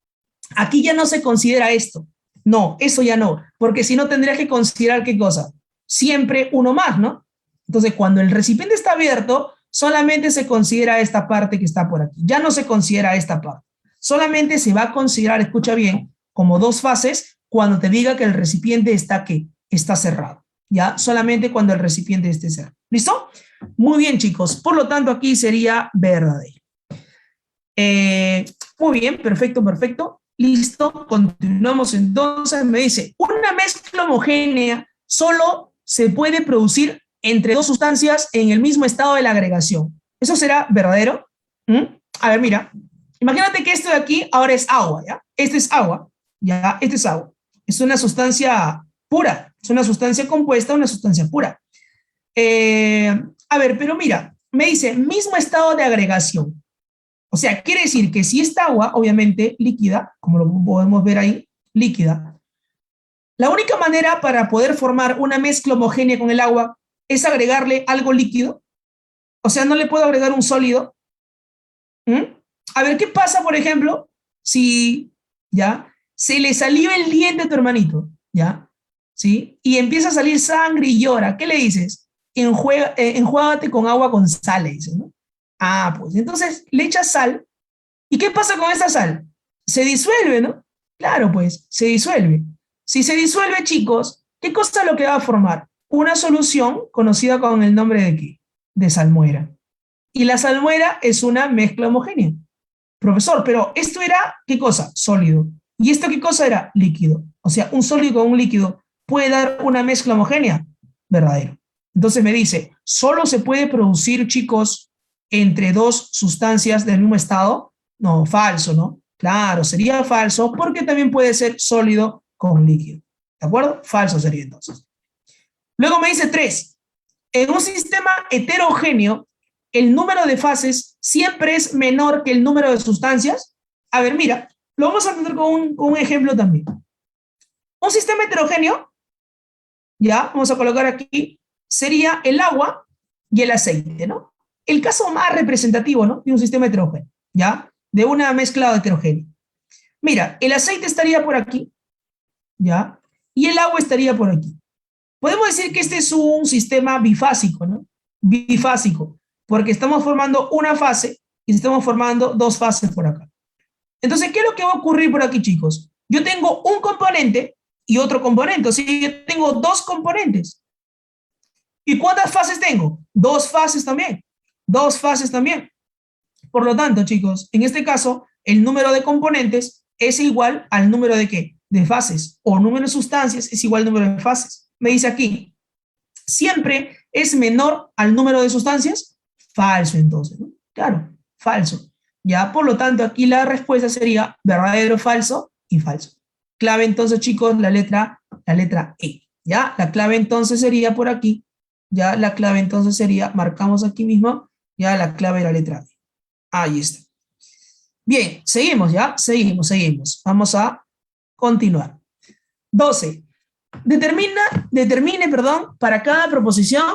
Speaker 1: aquí ya no se considera esto. No, eso ya no, porque si no tendrías que considerar qué cosa. Siempre uno más, ¿no? Entonces, cuando el recipiente está abierto, solamente se considera esta parte que está por aquí. Ya no se considera esta parte. Solamente se va a considerar, escucha bien, como dos fases cuando te diga que el recipiente está ¿qué? Está cerrado. Ya, solamente cuando el recipiente esté cerrado. ¿Listo? Muy bien, chicos. Por lo tanto, aquí sería verdadero. Muy bien, perfecto, perfecto. Listo, continuamos entonces. Me dice, una mezcla homogénea solo se puede producir entre dos sustancias en el mismo estado de la agregación. ¿Eso será verdadero? ¿Mm? A ver, mira. Imagínate que esto de aquí ahora es agua, ¿ya? Este es agua, ¿ya? Este es agua. Es una sustancia pura, es una sustancia compuesta, una sustancia pura. A ver, pero mira, me dice mismo estado de agregación. O sea, quiere decir que si esta agua, obviamente líquida, como lo podemos ver ahí, líquida, la única manera para poder formar una mezcla homogénea con el agua es agregarle algo líquido. O sea, no le puedo agregar un sólido. ¿Mm? A ver, ¿qué pasa, por ejemplo, si ya se le salió el diente a tu hermanito, ya, ¿sí? Y empieza a salir sangre y llora. ¿Qué le dices? Enjuágate con agua con sal, le dices, ¿no? Ah, pues entonces le echas sal. ¿Y qué pasa con esa sal? Se disuelve, ¿no? Claro, pues, se disuelve. Si se disuelve, chicos, ¿qué cosa es lo que va a formar? Una solución conocida con el nombre de ¿qué? De salmuera. Y la salmuera es una mezcla homogénea. Profesor, pero esto era, ¿qué cosa? Sólido. ¿Y esto qué cosa era? Líquido. O sea, un sólido con un líquido puede dar una mezcla homogénea. Verdadero. Entonces me dice, solo se puede producir, chicos, entre dos sustancias del mismo estado? No, falso, ¿no? Claro, sería falso porque también puede ser sólido con líquido. ¿De acuerdo? Falso sería entonces. Luego me dice 3. En un sistema heterogéneo, el número de fases siempre es menor que el número de sustancias. A ver, mira, lo vamos a tener con un ejemplo también. Un sistema heterogéneo, ya, vamos a colocar aquí, sería el agua y el aceite, ¿no? El caso más representativo, ¿no? De un sistema heterogéneo, ¿ya? De una mezcla heterogénea. Mira, el aceite estaría por aquí, ¿ya? Y el agua estaría por aquí. Podemos decir que este es un sistema bifásico, ¿no? Bifásico, porque estamos formando una fase y estamos formando dos fases por acá. Entonces, ¿qué es lo que va a ocurrir por aquí, chicos? Yo tengo un componente y otro componente, o sea, yo tengo dos componentes. ¿Y cuántas fases tengo? Dos fases también. Dos fases también. Por lo tanto, chicos, en este caso, el número de componentes es igual al número de ¿qué? De fases, o número de sustancias es igual al número de fases. Me dice aquí, ¿siempre es menor al número de sustancias? Falso, entonces, ¿no? Claro, falso. Ya, por lo tanto, aquí la respuesta sería verdadero, falso y falso. Clave, entonces, chicos, la letra E. Ya, la clave entonces sería por aquí. Ya, la clave entonces sería, marcamos aquí mismo, ya la clave de la letra E. Ahí está. Bien, seguimos, ¿ya? Seguimos. Vamos a continuar. 12. Determine, para cada proposición,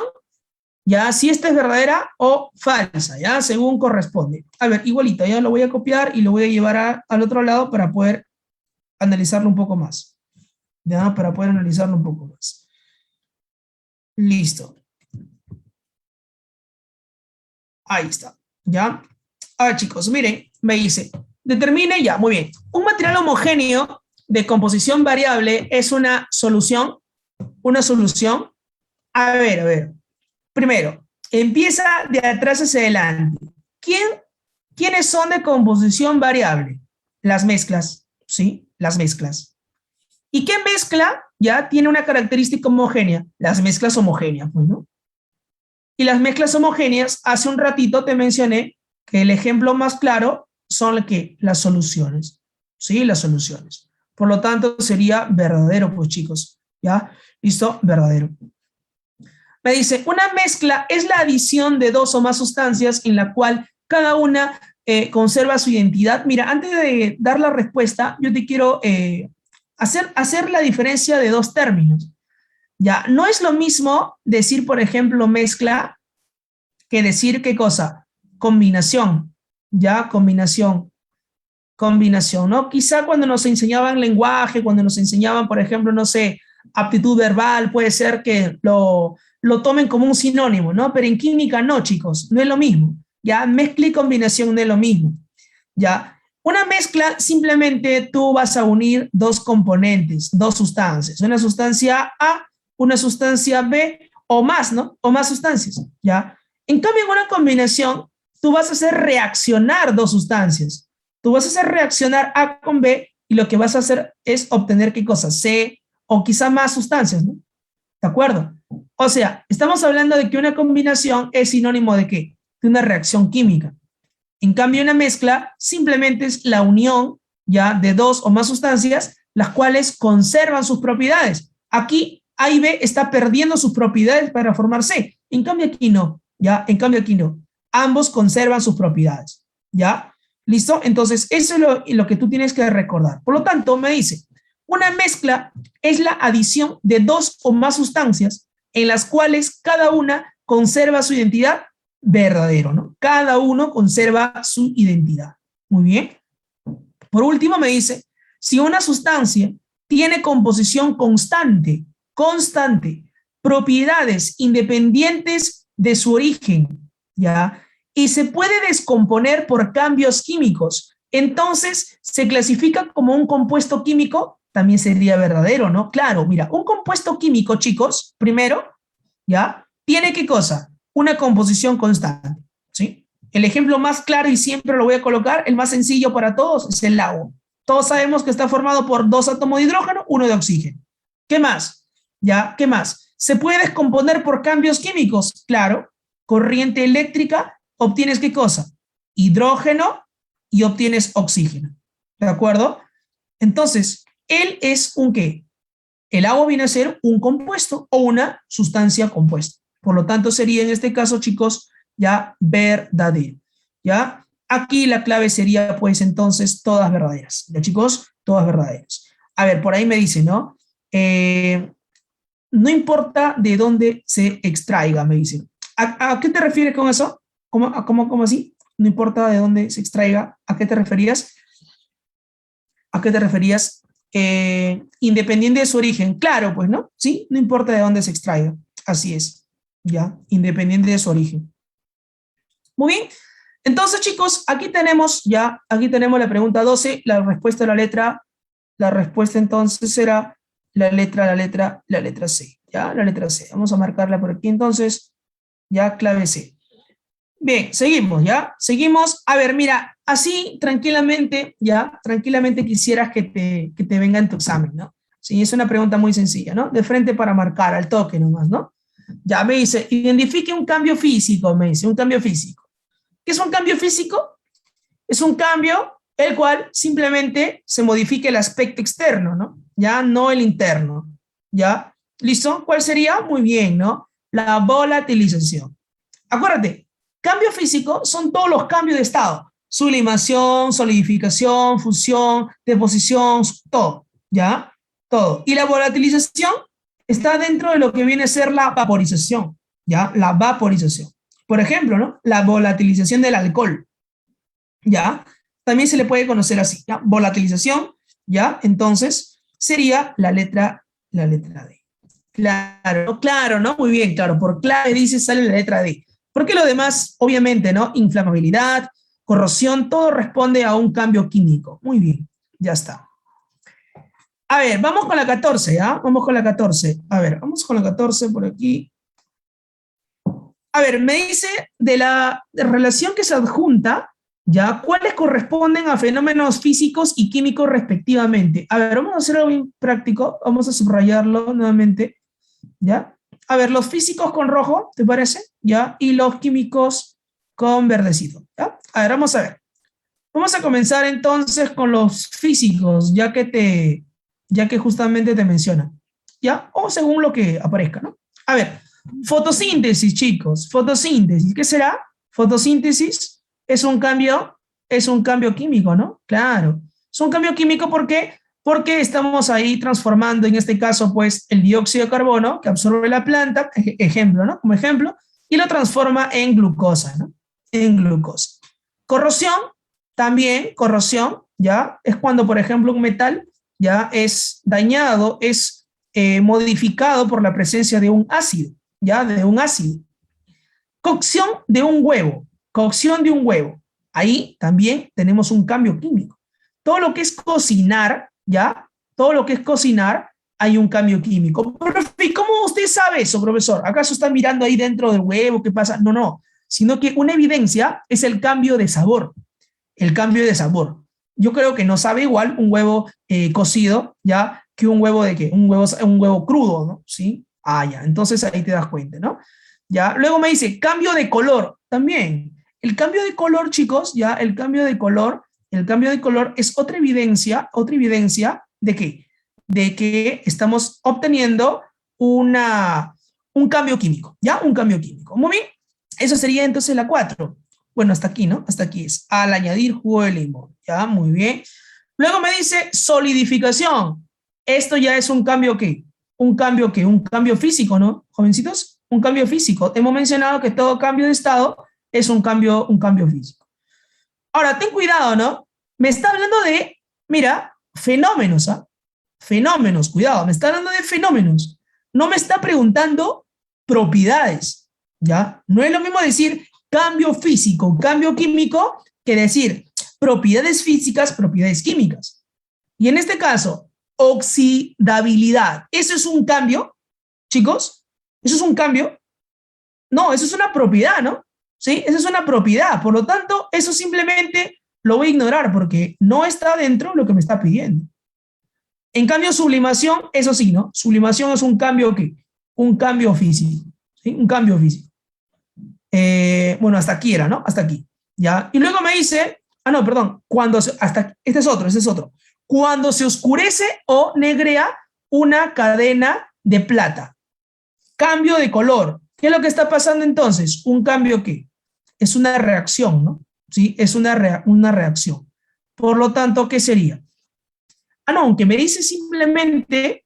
Speaker 1: ya, si esta es verdadera o falsa, ya, según corresponde. A ver, igualito, ya lo voy a copiar y lo voy a llevar al otro lado para poder analizarlo un poco más. Ya, para poder analizarlo un poco más. Listo. Ahí está, ¿ya? A ver, chicos, miren, me dice, determine ya, muy bien. Un material homogéneo de composición variable es una solución. Una solución. A ver. Primero, empieza de atrás hacia adelante. ¿Quiénes son de composición variable? Las mezclas, ¿sí? Las mezclas. ¿Y qué mezcla ya tiene una característica homogénea? Las mezclas homogéneas, pues, ¿no? Y las mezclas homogéneas, hace un ratito te mencioné que el ejemplo más claro son las soluciones, ¿sí? Las soluciones. Por lo tanto, sería verdadero, pues, chicos, ¿ya? ¿Listo? Verdadero. Me dice, una mezcla es la adición de dos o más sustancias en la cual cada una conserva su identidad. Mira, antes de dar la respuesta, yo te quiero hacer la diferencia de dos términos. Ya, no es lo mismo decir, por ejemplo, mezcla, que decir, ¿qué cosa? Combinación, ya, combinación, ¿no? Quizá cuando nos enseñaban lenguaje, cuando nos enseñaban, por ejemplo, no sé, aptitud verbal, puede ser que lo tomen como un sinónimo, ¿no? Pero en química no, chicos, no es lo mismo. Ya, mezcla y combinación no es lo mismo. Ya, una mezcla simplemente tú vas a unir dos componentes, dos sustancias, una sustancia A, una sustancia B o más, ¿no? O más sustancias, ¿ya? En cambio, en una combinación, tú vas a hacer reaccionar dos sustancias. Tú vas a hacer reaccionar A con B y lo que vas a hacer es obtener, ¿qué cosa? C o quizá más sustancias, ¿no? ¿De acuerdo? O sea, estamos hablando de que una combinación es sinónimo de ¿qué? De una reacción química. En cambio, una mezcla simplemente es la unión ya de dos o más sustancias, las cuales conservan sus propiedades. Aquí A y B está perdiendo sus propiedades para formar C. En cambio aquí no, ¿ya? En cambio aquí no. Ambos conservan sus propiedades, ¿ya? ¿Listo? Entonces, eso es lo que tú tienes que recordar. Por lo tanto, me dice, una mezcla es la adición de dos o más sustancias en las cuales cada una conserva su identidad. Verdadero, ¿no? Cada uno conserva su identidad. Muy bien. Por último, me dice, si una sustancia tiene composición constante, propiedades independientes de su origen, ¿ya? Y se puede descomponer por cambios químicos, entonces se clasifica como un compuesto químico, también sería verdadero, ¿no? Claro, mira, un compuesto químico, chicos, primero, ¿ya? ¿Tiene qué cosa? Una composición constante, ¿sí? El ejemplo más claro y siempre lo voy a colocar, el más sencillo para todos, es el agua. Todos sabemos que está formado por dos átomos de hidrógeno, uno de oxígeno. ¿Qué más? ¿Ya? ¿Qué más? ¿Se puede descomponer por cambios químicos? Claro. Corriente eléctrica obtienes ¿qué cosa? Hidrógeno y obtienes oxígeno. ¿De acuerdo? Entonces, él es un ¿qué? El agua viene a ser un compuesto o una sustancia compuesta. Por lo tanto, sería en este caso, chicos, ya verdadero. ¿Ya? Aquí la clave sería, pues, entonces, todas verdaderas. ¿Ya, chicos? Todas verdaderas. A ver, por ahí me dice, ¿no? No importa de dónde se extraiga, me dice. ¿A qué te refieres con eso? ¿Cómo así? No importa de dónde se extraiga. ¿A qué te referías? ¿A qué te referías? Independiente de su origen. Claro, pues, ¿no? Sí, no importa de dónde se extraiga. Así es. Ya, independiente de su origen. Muy bien. Entonces, chicos, aquí tenemos la pregunta 12, la respuesta de la respuesta entonces será la letra C, ¿ya? La letra C. Vamos a marcarla por aquí entonces, ya, clave C. Bien, seguimos, ¿ya? Seguimos. A ver, mira, así tranquilamente, ya, tranquilamente quisieras que te venga en tu examen, ¿no? Sí, es una pregunta muy sencilla, ¿no? De frente para marcar, al toque nomás, ¿no? Ya me dice, identifique un cambio físico, me dice, un cambio físico. ¿Qué es un cambio físico? Es un cambio el cual simplemente se modifica el aspecto externo, ¿no? Ya no el interno, ¿ya? ¿Listo? ¿Cuál sería? Muy bien, ¿no? La volatilización. Acuérdate, cambio físico son todos los cambios de estado. Sublimación, solidificación, fusión, deposición, todo, ¿ya? Todo. Y la volatilización está dentro de lo que viene a ser la vaporización, ¿ya? La vaporización. Por ejemplo, ¿no? La volatilización del alcohol, ¿ya? También se le puede conocer así, ¿ya? Volatilización, ¿ya? Entonces, sería la letra D. Claro, claro, ¿no? Muy bien, claro. Por clave dice sale la letra D. Porque lo demás, obviamente, ¿no? Inflamabilidad, corrosión, todo responde a un cambio químico. Muy bien, ya está. A ver, vamos con la 14, ¿ya? Vamos con la 14. A ver, vamos con la 14 por aquí. A ver, me dice de la relación que se adjunta, ¿ya? ¿Cuáles corresponden a fenómenos físicos y químicos respectivamente? A ver, vamos a hacer algo bien práctico. Vamos a subrayarlo nuevamente, ¿ya? A ver, los físicos con rojo, ¿te parece? ¿Ya? Y los químicos con verdecito, ¿ya? A ver, vamos a ver. Vamos a comenzar entonces con los físicos, ya que justamente te menciona, ¿ya? O según lo que aparezca, ¿no? A ver, fotosíntesis, chicos, fotosíntesis, ¿qué será? Fotosíntesis es un cambio químico, ¿no? Claro, es un cambio químico porque estamos ahí transformando, en este caso, pues, el dióxido de carbono que absorbe la planta, ejemplo, ¿no? Como ejemplo, y lo transforma en glucosa, ¿no? En glucosa. Corrosión, también corrosión, ¿ya? Es cuando, por ejemplo, un metal ya es dañado, es modificado por la presencia de un ácido, ¿ya? De un ácido. Cocción de un huevo, cocción de un huevo. Ahí también tenemos un cambio químico. Todo lo que es cocinar, ¿ya? Todo lo que es cocinar, hay un cambio químico. Profe, ¿cómo usted sabe eso, profesor? ¿Acaso está mirando ahí dentro del huevo? ¿Qué pasa? No, no. Sino que una evidencia es el cambio de sabor. El cambio de sabor. Yo creo que no sabe igual un huevo cocido, ¿ya? Que un huevo de qué? Un huevo crudo, ¿no? ¿Sí? Ah, ya. Entonces ahí te das cuenta, ¿no? Ya. Luego me dice, cambio de color. También. El cambio de color, chicos, ya, el cambio de color es otra evidencia de qué? De que estamos obteniendo un cambio químico, ¿ya? Un cambio químico. Muy bien. Eso sería entonces la 4. Bueno, hasta aquí, ¿no? Hasta aquí es al añadir jugo de limón. Ya, muy bien. Luego me dice solidificación. Esto ya es un cambio ¿qué? Un cambio ¿qué? Un cambio físico, ¿no? Jovencitos, un cambio físico. Hemos mencionado que todo cambio de estado es un cambio físico. Ahora, ten cuidado, ¿no? Me está hablando de, mira, fenómenos, ¿ah? Fenómenos, cuidado, me está hablando de fenómenos. No me está preguntando propiedades, ¿ya? No es lo mismo decir cambio físico, cambio químico, que decir propiedades físicas, propiedades químicas. Y en este caso, oxidabilidad. ¿Eso es un cambio, chicos? ¿Eso es un cambio? No, eso es una propiedad, ¿no? ¿Sí? Esa es una propiedad. Por lo tanto, eso simplemente lo voy a ignorar porque no está dentro de lo que me está pidiendo. En cambio, sublimación, eso sí, ¿no? Sublimación es un cambio ¿qué? Un cambio físico. ¿Sí? Un cambio físico. bueno, hasta aquí era, ¿no? Hasta aquí, ¿ya? Y luego me dice, no, perdón, este es otro. Cuando se oscurece o negrea una cadena de plata. Cambio de color. ¿Qué es lo que está pasando entonces? ¿Un cambio qué? Es una reacción, ¿no? Sí, es una reacción. Por lo tanto, ¿qué sería? No, aunque me dice simplemente,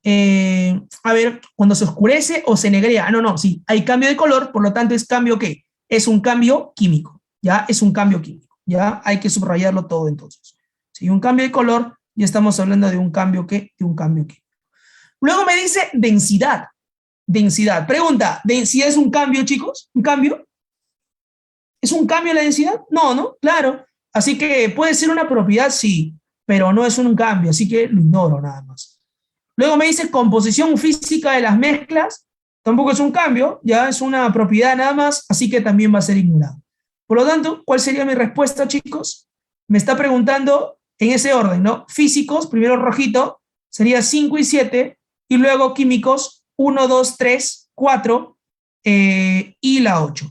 Speaker 1: a ver, cuando se oscurece o se negrea. No, sí, hay cambio de color, por lo tanto, ¿es cambio qué? Es un cambio químico, ¿ya? Es un cambio químico, ¿ya? Hay que subrayarlo todo entonces. Si un cambio de color, ya estamos hablando de un cambio ¿qué? De un cambio químico. Luego me dice densidad. Densidad. Pregunta, ¿densidad es un cambio, chicos? ¿Un cambio? ¿Es un cambio la densidad? No, ¿no? Claro. Así que puede ser una propiedad, sí, pero no es un cambio, así que lo ignoro nada más. Luego me dice composición física de las mezclas, tampoco es un cambio, ya es una propiedad nada más, así que también va a ser ignorado. Por lo tanto, ¿cuál sería mi respuesta, chicos? Me está preguntando en ese orden, ¿no? Físicos, primero rojito, sería 5 y 7, y luego químicos, 1, 2, 3, 4, y la 8.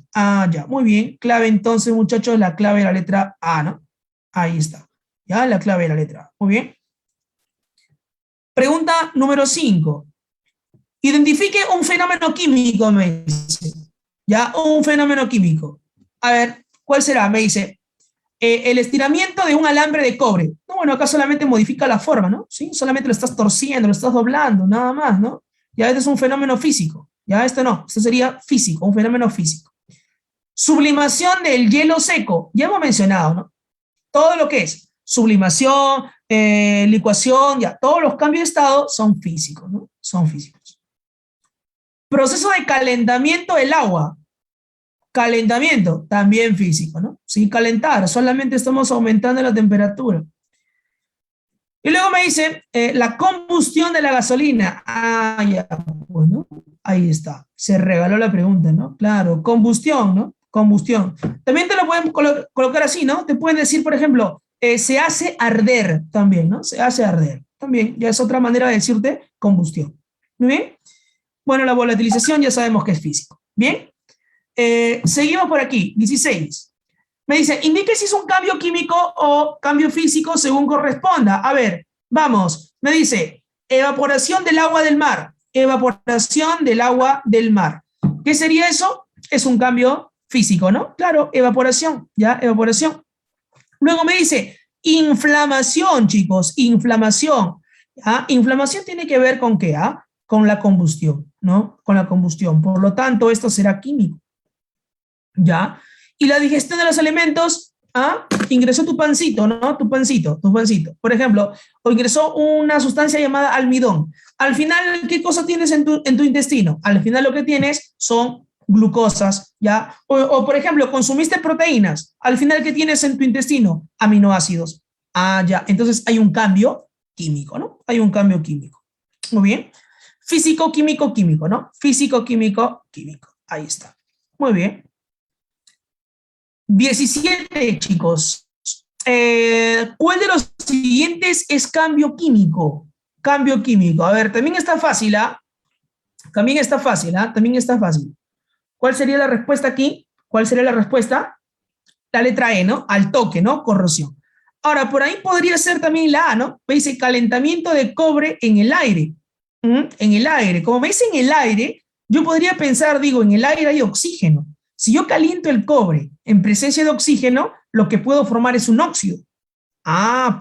Speaker 1: Ya, muy bien. Clave entonces, muchachos, la clave de la letra A, ¿no? Ahí está. Ya, la clave de la letra A. Muy bien. Pregunta número 5. Identifique un fenómeno químico, me dice. Ya, un fenómeno químico. A ver, ¿cuál será? Me dice, el estiramiento de un alambre de cobre. No, bueno, acá solamente modifica la forma, ¿no? Sí, solamente lo estás torciendo, lo estás doblando, nada más, ¿no? Ya, este es un fenómeno físico. Ya, este no, este sería físico, un fenómeno físico. Sublimación del hielo seco. Ya hemos mencionado, ¿no? Todo lo que es sublimación, licuación, ya, todos los cambios de estado son físicos, ¿no? Son físicos. Proceso de calentamiento del agua. Calentamiento, también físico, ¿no? Sin calentar, solamente estamos aumentando la temperatura. Y luego me dice, la combustión de la gasolina. Ya, bueno, ahí está. Se regaló la pregunta, ¿no? Claro, combustión, ¿no? Combustión. También te lo pueden colocar así, ¿no? Te pueden decir, por ejemplo, se hace arder también, ¿no? Se hace arder. También, ya es otra manera de decirte combustión. ¿Muy bien? Bueno, la volatilización ya sabemos que es físico. ¿Bien? Seguimos por aquí, 16. Me dice, indique si es un cambio químico o cambio físico según corresponda. A ver, vamos. Me dice, evaporación del agua del mar. Evaporación del agua del mar. ¿Qué sería eso? Es un cambio físico, ¿no? Claro, evaporación, ¿ya? Evaporación. Luego me dice, inflamación, chicos, inflamación. ¿Ya? Inflamación tiene que ver con qué, ¿ah? Con la combustión, ¿no? Con la combustión. Por lo tanto, esto será químico. ¿Ya? Y la digestión de los alimentos, ingresó tu pancito, ¿no? Tu pancito. Por ejemplo, o ingresó una sustancia llamada almidón. Al final, ¿qué cosa tienes en tu intestino? Al final lo que tienes son glucosas, ¿ya? O, por ejemplo, consumiste proteínas. Al final, ¿qué tienes en tu intestino? Aminoácidos. Ya. Entonces hay un cambio químico, ¿no? Hay un cambio químico. Muy bien. Físico, químico, químico, ¿no? Físico, químico, químico. Ahí está. Muy bien. 17, chicos. ¿Cuál de los siguientes es cambio químico? Cambio químico. A ver, también está fácil, ¿ah? También está fácil, ¿ah? También está fácil. ¿Cuál sería la respuesta aquí? ¿Cuál sería la respuesta? La letra E, ¿no? Al toque, ¿no? Corrosión. Ahora, por ahí podría ser también la A, ¿no? Me dice calentamiento de cobre en el aire. En el aire. Como me dice en el aire, yo podría pensar, digo, en el aire hay oxígeno. Si yo caliento el cobre en presencia de oxígeno, lo que puedo formar es un óxido.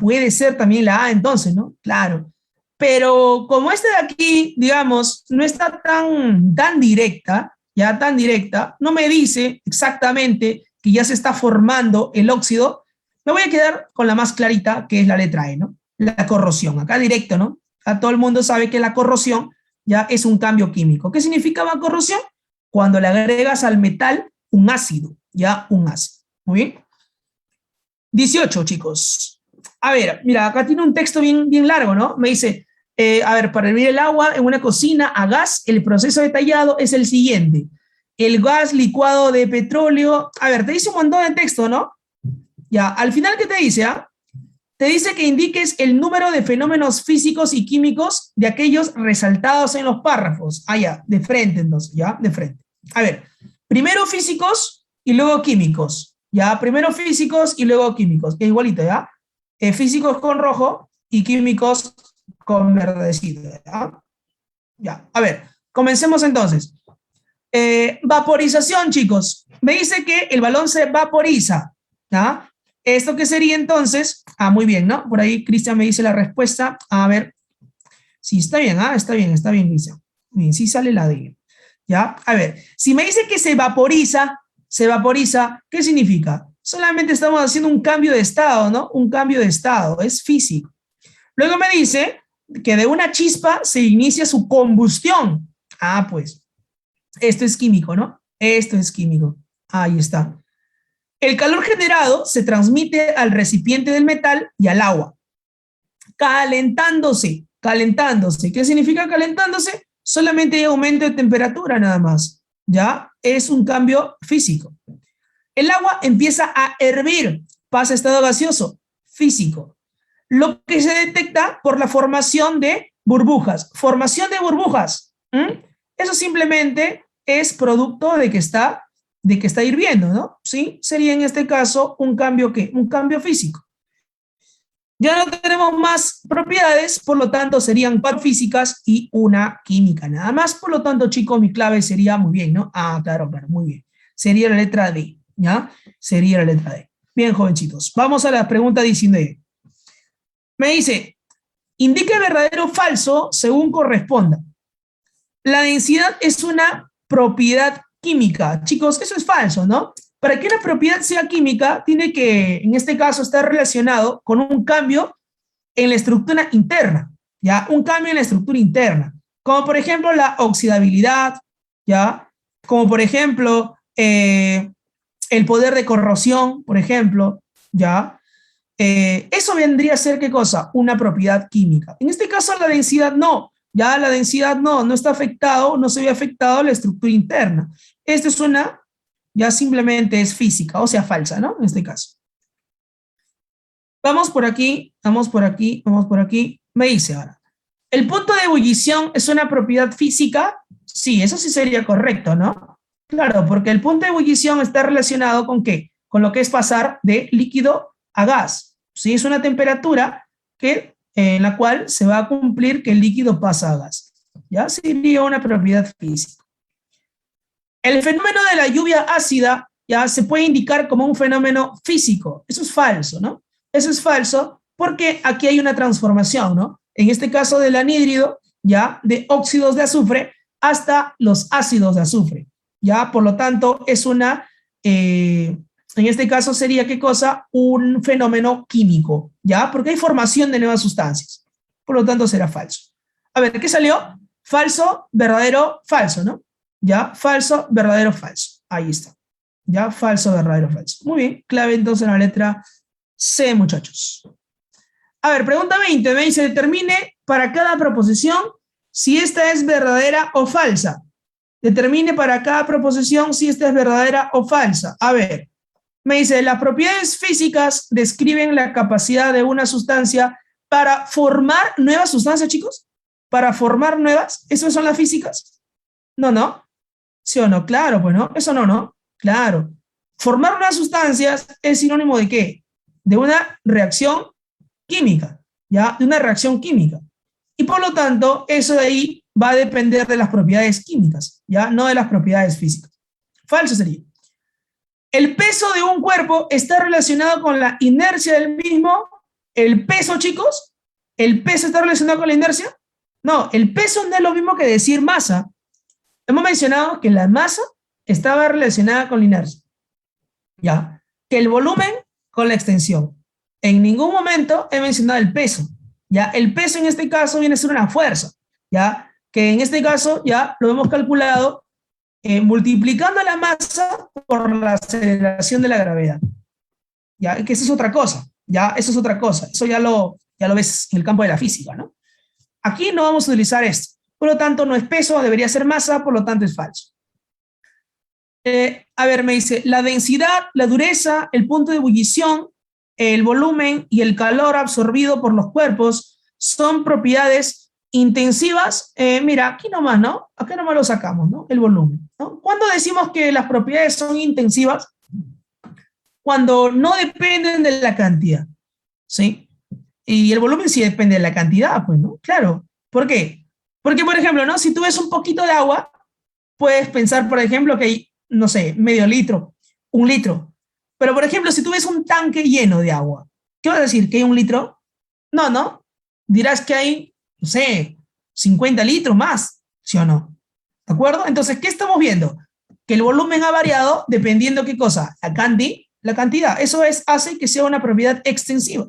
Speaker 1: Puede ser también la A entonces, ¿no? Claro. Pero como esta de aquí, digamos, no está tan directa, ya tan directa, no me dice exactamente que ya se está formando el óxido, me voy a quedar con la más clarita, que es la letra E, ¿no? La corrosión. Acá directo, ¿no? A todo el mundo sabe que la corrosión ya es un cambio químico. ¿Qué significa la corrosión? Cuando le agregas al metal un ácido, ya un ácido. Muy bien. 18, chicos. A ver, mira, acá tiene un texto bien largo, ¿no? Me dice, a ver, para hervir el agua en una cocina a gas, el proceso detallado es el siguiente. El gas licuado de petróleo. A ver, te dice un montón de texto, ¿no? Ya, al final, ¿qué te dice? Te dice que indiques el número de fenómenos físicos y químicos de aquellos resaltados en los párrafos. Ya, de frente entonces, ya, de frente. A ver, primero físicos, y luego químicos. Ya, primero físicos y luego químicos. Es igualito, ¿ya? Físicos con rojo y químicos con verdecito, ¿ya? Ya, a ver, comencemos entonces. Vaporización, chicos. Me dice que el balón se vaporiza, ¿ya? ¿Esto qué sería entonces? Muy bien, ¿no? Por ahí Cristian me dice la respuesta. A ver, sí, está bien, está bien, Cristian. Bien, sí sale la D. ¿Ya? A ver, si me dice que se vaporiza, ¿qué significa? Solamente estamos haciendo un cambio de estado, ¿no? Un cambio de estado, es físico. Luego me dice que de una chispa se inicia su combustión. Pues, esto es químico, ¿no? Esto es químico. Ahí está. El calor generado se transmite al recipiente del metal y al agua, calentándose. ¿Qué significa calentándose? Solamente hay aumento de temperatura nada más, ¿ya? Es un cambio físico. El agua empieza a hervir, pasa a estado gaseoso, físico. Lo que se detecta por la formación de burbujas. Formación de burbujas. Eso simplemente es producto de que está hirviendo, ¿no? ¿Sí? Sería en este caso un cambio, ¿qué? Un cambio físico. Ya no tenemos más propiedades, por lo tanto serían 4 físicas y una química nada más. Por lo tanto, chicos, mi clave sería muy bien, ¿no? Claro, muy bien. Sería la letra D, ¿ya? Sería la letra D. Bien, jovencitos. Vamos a la pregunta 19. Me dice, indique verdadero o falso según corresponda. La densidad es una propiedad química. Chicos, eso es falso, ¿no? Para que una propiedad sea química, tiene que, en este caso, estar relacionado con un cambio en la estructura interna, ¿ya? Un cambio en la estructura interna, como por ejemplo la oxidabilidad, ¿ya? Como por ejemplo el poder de corrosión, por ejemplo, ¿ya? Eso vendría a ser, ¿qué cosa? Una propiedad química. En este caso la densidad no, ya la densidad no está afectado, no se ve afectado la estructura interna. Esto es una, ya simplemente es física, o sea, falsa, ¿no? En este caso. Vamos por aquí. Me dice ahora, ¿el punto de ebullición es una propiedad física? Sí, eso sí sería correcto, ¿no? Claro, porque el punto de ebullición está relacionado ¿con qué? Con lo que es pasar de líquido a gas. Sí, es una temperatura en la cual se va a cumplir que el líquido pasa a gas. Ya sería una propiedad física. El fenómeno de la lluvia ácida ya se puede indicar como un fenómeno físico. Eso es falso, ¿no? Eso es falso porque aquí hay una transformación, ¿no? En este caso del anhídrido, ya de óxidos de azufre hasta los ácidos de azufre, ya, por lo tanto, es una, en este caso sería, ¿qué cosa? Un fenómeno químico, ya, porque hay formación de nuevas sustancias, por lo tanto será falso. A ver, ¿qué salió? Falso, verdadero, falso, ¿no? Ya, falso, verdadero, falso. Ahí está. Ya, falso, verdadero, falso. Muy bien, clave entonces en la letra C, muchachos. A ver, pregunta 20, me dice, determine para cada proposición si esta es verdadera o falsa. Determine para cada proposición si esta es verdadera o falsa. A ver, me dice, las propiedades físicas describen la capacidad de una sustancia para formar nuevas sustancias, chicos. Para formar nuevas, ¿eso son las físicas? No. ¿Sí o no? Claro, pues no. Eso no. Claro. Formar nuevas sustancias es sinónimo de ¿qué? De una reacción química, ¿ya? De una reacción química. Y por lo tanto, eso de ahí va a depender de las propiedades químicas, ¿ya? No de las propiedades físicas. Falso sería. ¿El peso de un cuerpo está relacionado con la inercia del mismo? ¿El peso, chicos? ¿El peso está relacionado con la inercia? No, el peso no es lo mismo que decir masa. Hemos mencionado que la masa estaba relacionada con la inercia, ¿ya? Que el volumen con la extensión. En ningún momento he mencionado el peso, ¿ya? El peso en este caso viene a ser una fuerza, ¿ya? Que en este caso ya lo hemos calculado multiplicando la masa por la aceleración de la gravedad, ¿ya? Que eso es otra cosa, ¿ya? Eso es otra cosa. Eso ya lo ves en el campo de la física, ¿no? Aquí no vamos a utilizar esto. Por lo tanto, no es peso, debería ser masa, por lo tanto es falso. A ver, me dice, la densidad, la dureza, el punto de ebullición, el volumen y el calor absorbido por los cuerpos son propiedades Intensivas, mira, aquí nomás, ¿no? Acá nomás lo sacamos, ¿no? El volumen, ¿no? ¿Cuándo decimos que las propiedades son intensivas? Cuando no dependen de la cantidad, ¿sí? Y el volumen sí depende de la cantidad, pues, ¿no? Claro. ¿Por qué? Porque, por ejemplo, ¿no? Si tú ves un poquito de agua, puedes pensar, por ejemplo, que hay, no sé, medio litro, un litro. Pero, por ejemplo, si tú ves un tanque lleno de agua, ¿qué vas a decir? ¿Que hay un litro? No, no. Dirás que hay, no sé, 50 litros más, ¿sí o no? ¿De acuerdo? Entonces, ¿qué estamos viendo? Que el volumen ha variado dependiendo qué cosa, la cantidad. Eso es, hace que sea una propiedad extensiva,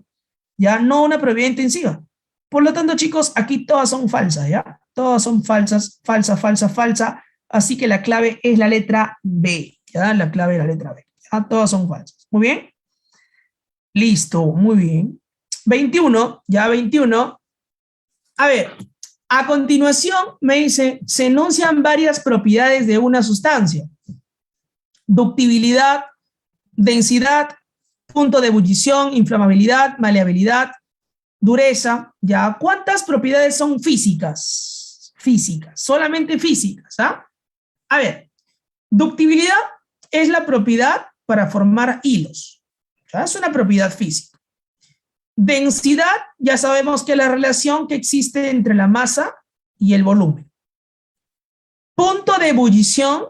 Speaker 1: ya no una propiedad intensiva. Por lo tanto, chicos, aquí todas son falsas, ¿ya? Todas son falsas, falsa, falsa, falsa. Así que la clave es la letra B, ¿ya? La clave es la letra B. ¿Ya? Todas son falsas. Muy bien. Listo, muy bien. 21, ya 21. A ver, a continuación me dice, se enuncian varias propiedades de una sustancia. Ductibilidad, densidad, punto de ebullición, inflamabilidad, maleabilidad, dureza, ¿ya? ¿Cuántas propiedades son físicas? Físicas, solamente físicas, ¿ah? A ver, ductibilidad es la propiedad para formar hilos, ¿ya? Es una propiedad física. Densidad, ya sabemos que es la relación que existe entre la masa y el volumen. Punto de ebullición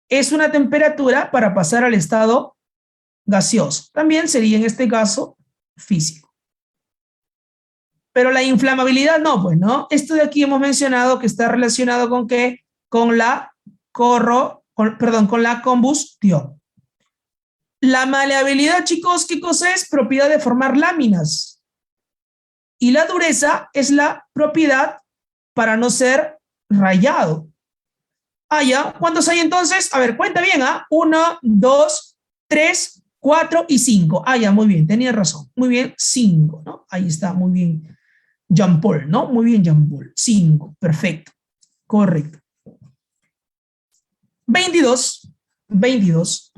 Speaker 1: es una temperatura para pasar al estado gaseoso. También sería en este caso físico. Pero la inflamabilidad no, pues, ¿no? Esto de aquí hemos mencionado que está relacionado con qué? Con la combustión. La maleabilidad, chicos, ¿qué cosa es? Propiedad de formar láminas. Y la dureza es la propiedad para no ser rayado. Ah, ya. ¿Cuántos hay entonces? A ver, cuenta bien, ¿ah? 1, 2, 3, 4 y 5. Ah, ya, muy bien, tenía razón. Muy bien, 5, ¿no? Ahí está, muy bien. Jean Paul, ¿no? Muy bien, Jean Paul. 5, perfecto. Correcto. 22. 22.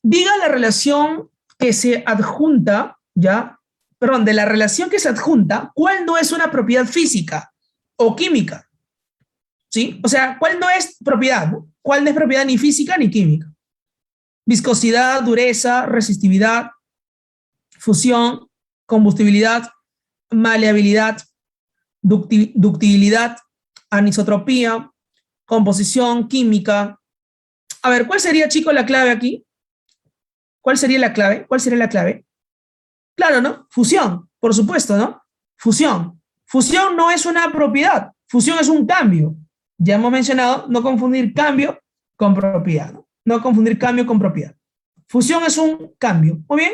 Speaker 1: Diga la relación que se adjunta, ¿ya? Perdón, de la relación que se adjunta, ¿cuál no es una propiedad física o química? ¿Sí? O sea, ¿cuál no es propiedad? ¿No? ¿Cuál no es propiedad ni física ni química? Viscosidad, dureza, resistividad, fusión, combustibilidad, maleabilidad, ductibilidad, anisotropía, composición, química. A ver, ¿cuál sería, chicos, la clave aquí? ¿Cuál sería la clave? ¿Cuál sería la clave? Claro, ¿no? Fusión, por supuesto, ¿no? Fusión. Fusión no es una propiedad, fusión es un cambio. Ya hemos mencionado no confundir cambio con propiedad, ¿no? No confundir cambio con propiedad. Fusión es un cambio. Muy bien.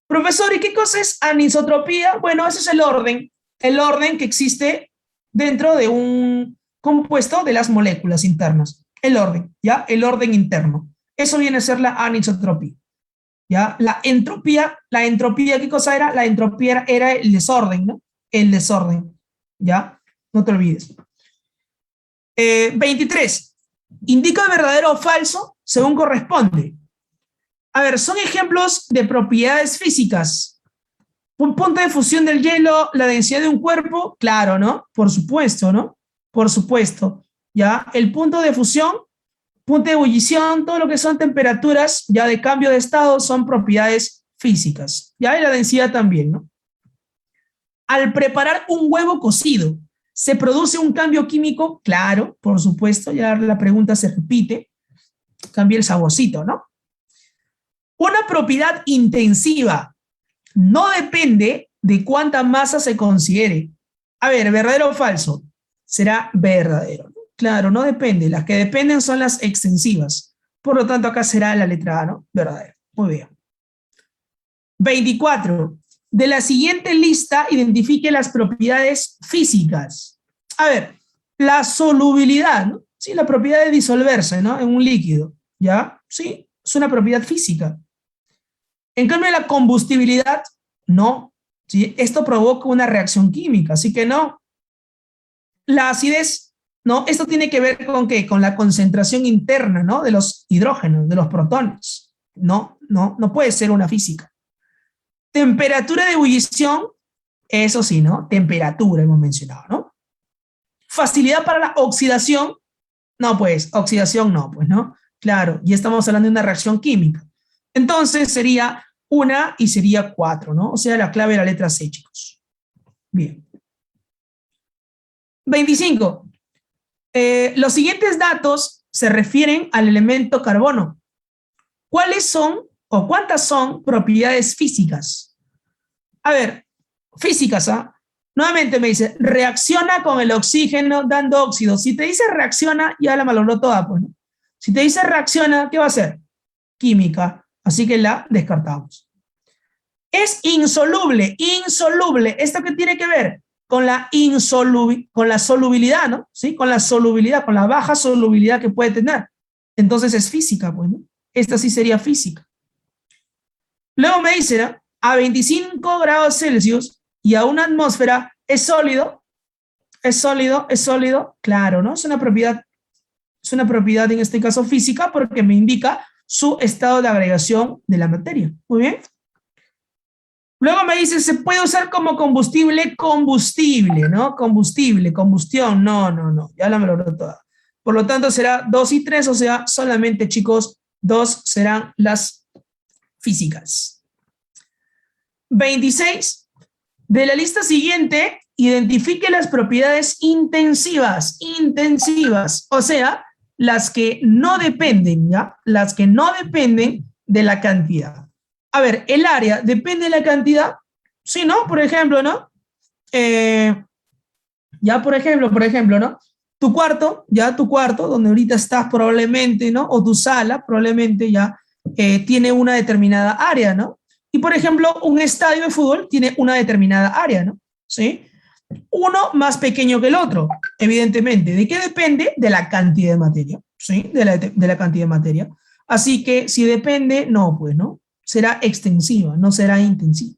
Speaker 1: Profesor, ¿y qué cosa es anisotropía? Bueno, ese es el orden que existe dentro de un compuesto de las moléculas internas. El orden, ¿ya? El orden interno. Eso viene a ser la anisotropía. ¿Ya? La entropía, ¿qué cosa era? La entropía era el desorden, ¿no? El desorden, ¿ya? No te olvides. 23. Indica verdadero o falso según corresponde. A ver, son ejemplos de propiedades físicas. Un punto de fusión del hielo, la densidad de un cuerpo, claro, ¿no? Por supuesto, ¿no? Por supuesto. ¿Ya? El punto de fusión, punto de ebullición, todo lo que son temperaturas ya de cambio de estado son propiedades físicas. Ya, y la densidad también, ¿no? Al preparar un huevo cocido, ¿se produce un cambio químico? Claro, por supuesto, ya la pregunta se repite, cambia el saborcito, ¿no? Una propiedad intensiva no depende de cuánta masa se considere. A ver, ¿verdadero o falso? Será verdadero, ¿no? Claro, no depende. Las que dependen son las extensivas. Por lo tanto, acá será la letra A, ¿no? Verdadero. Muy bien. 24. De la siguiente lista, identifique las propiedades físicas. A ver, la solubilidad, ¿no? Sí, la propiedad de disolverse, ¿no? En un líquido, ¿ya? Sí, es una propiedad física. En cambio, la combustibilidad, no. ¿Sí? Esto provoca una reacción química, así que no. La acidez, no. Esto tiene que ver con ¿qué? Con la concentración interna, ¿no? De los hidrógenos, de los protones. No, no, no puede ser una física. Temperatura de ebullición, Eso sí, ¿no? Temperatura hemos mencionado, ¿no? Facilidad para la oxidación. No, pues, oxidación no, pues, ¿no? Claro, y estamos hablando de una reacción química. Entonces sería una y sería 4, ¿no? O sea, la clave de la letra C, chicos. Bien. 25. Los siguientes datos se refieren al elemento carbono. ¿Cuáles son o cuántas son propiedades físicas? A ver, físicas, ¿ah? Nuevamente me dice, reacciona con el oxígeno dando óxido. Si te dice reacciona, ya la malogró toda, pues, ¿no? Si te dice reacciona, ¿qué va a hacer? Química. Así que la descartamos. Es insoluble, insoluble. ¿Esto qué tiene que ver? Con la solubilidad, ¿no? ¿Sí? Con la solubilidad, con la baja solubilidad que puede tener. Entonces es física, pues, ¿no? Esta sí sería física. Luego me dice, ¿no? A 25 grados Celsius y a una atmósfera es sólido, es sólido, es sólido. Claro, ¿no? Es una propiedad en este caso física porque me indica su estado de agregación de la materia. Muy bien. Luego me dice, ¿se puede usar como combustible? Combustible, ¿no? Combustible, combustión. No, no, no. Ya la me lo toda. Por lo tanto, será 2 y 3, o sea, solamente, chicos, 2 serán las físicas. 26. De la lista siguiente, identifique las propiedades intensivas. Intensivas, o sea, las que no dependen, ¿ya? Las que no dependen de la cantidad. A ver, el área depende de la cantidad. Sí, ¿no? Por ejemplo, ¿no? Ya, por ejemplo, ¿no? Tu cuarto, donde ahorita estás probablemente, ¿no? O tu sala probablemente ya tiene una determinada área, ¿no? Y, por ejemplo, un estadio de fútbol tiene una determinada área, ¿no? ¿Sí? Uno más pequeño que el otro, evidentemente. ¿De qué depende? De la cantidad de materia, ¿sí? De la cantidad de materia. Así que si depende, no, pues, ¿no? Será extensiva, no será intensiva.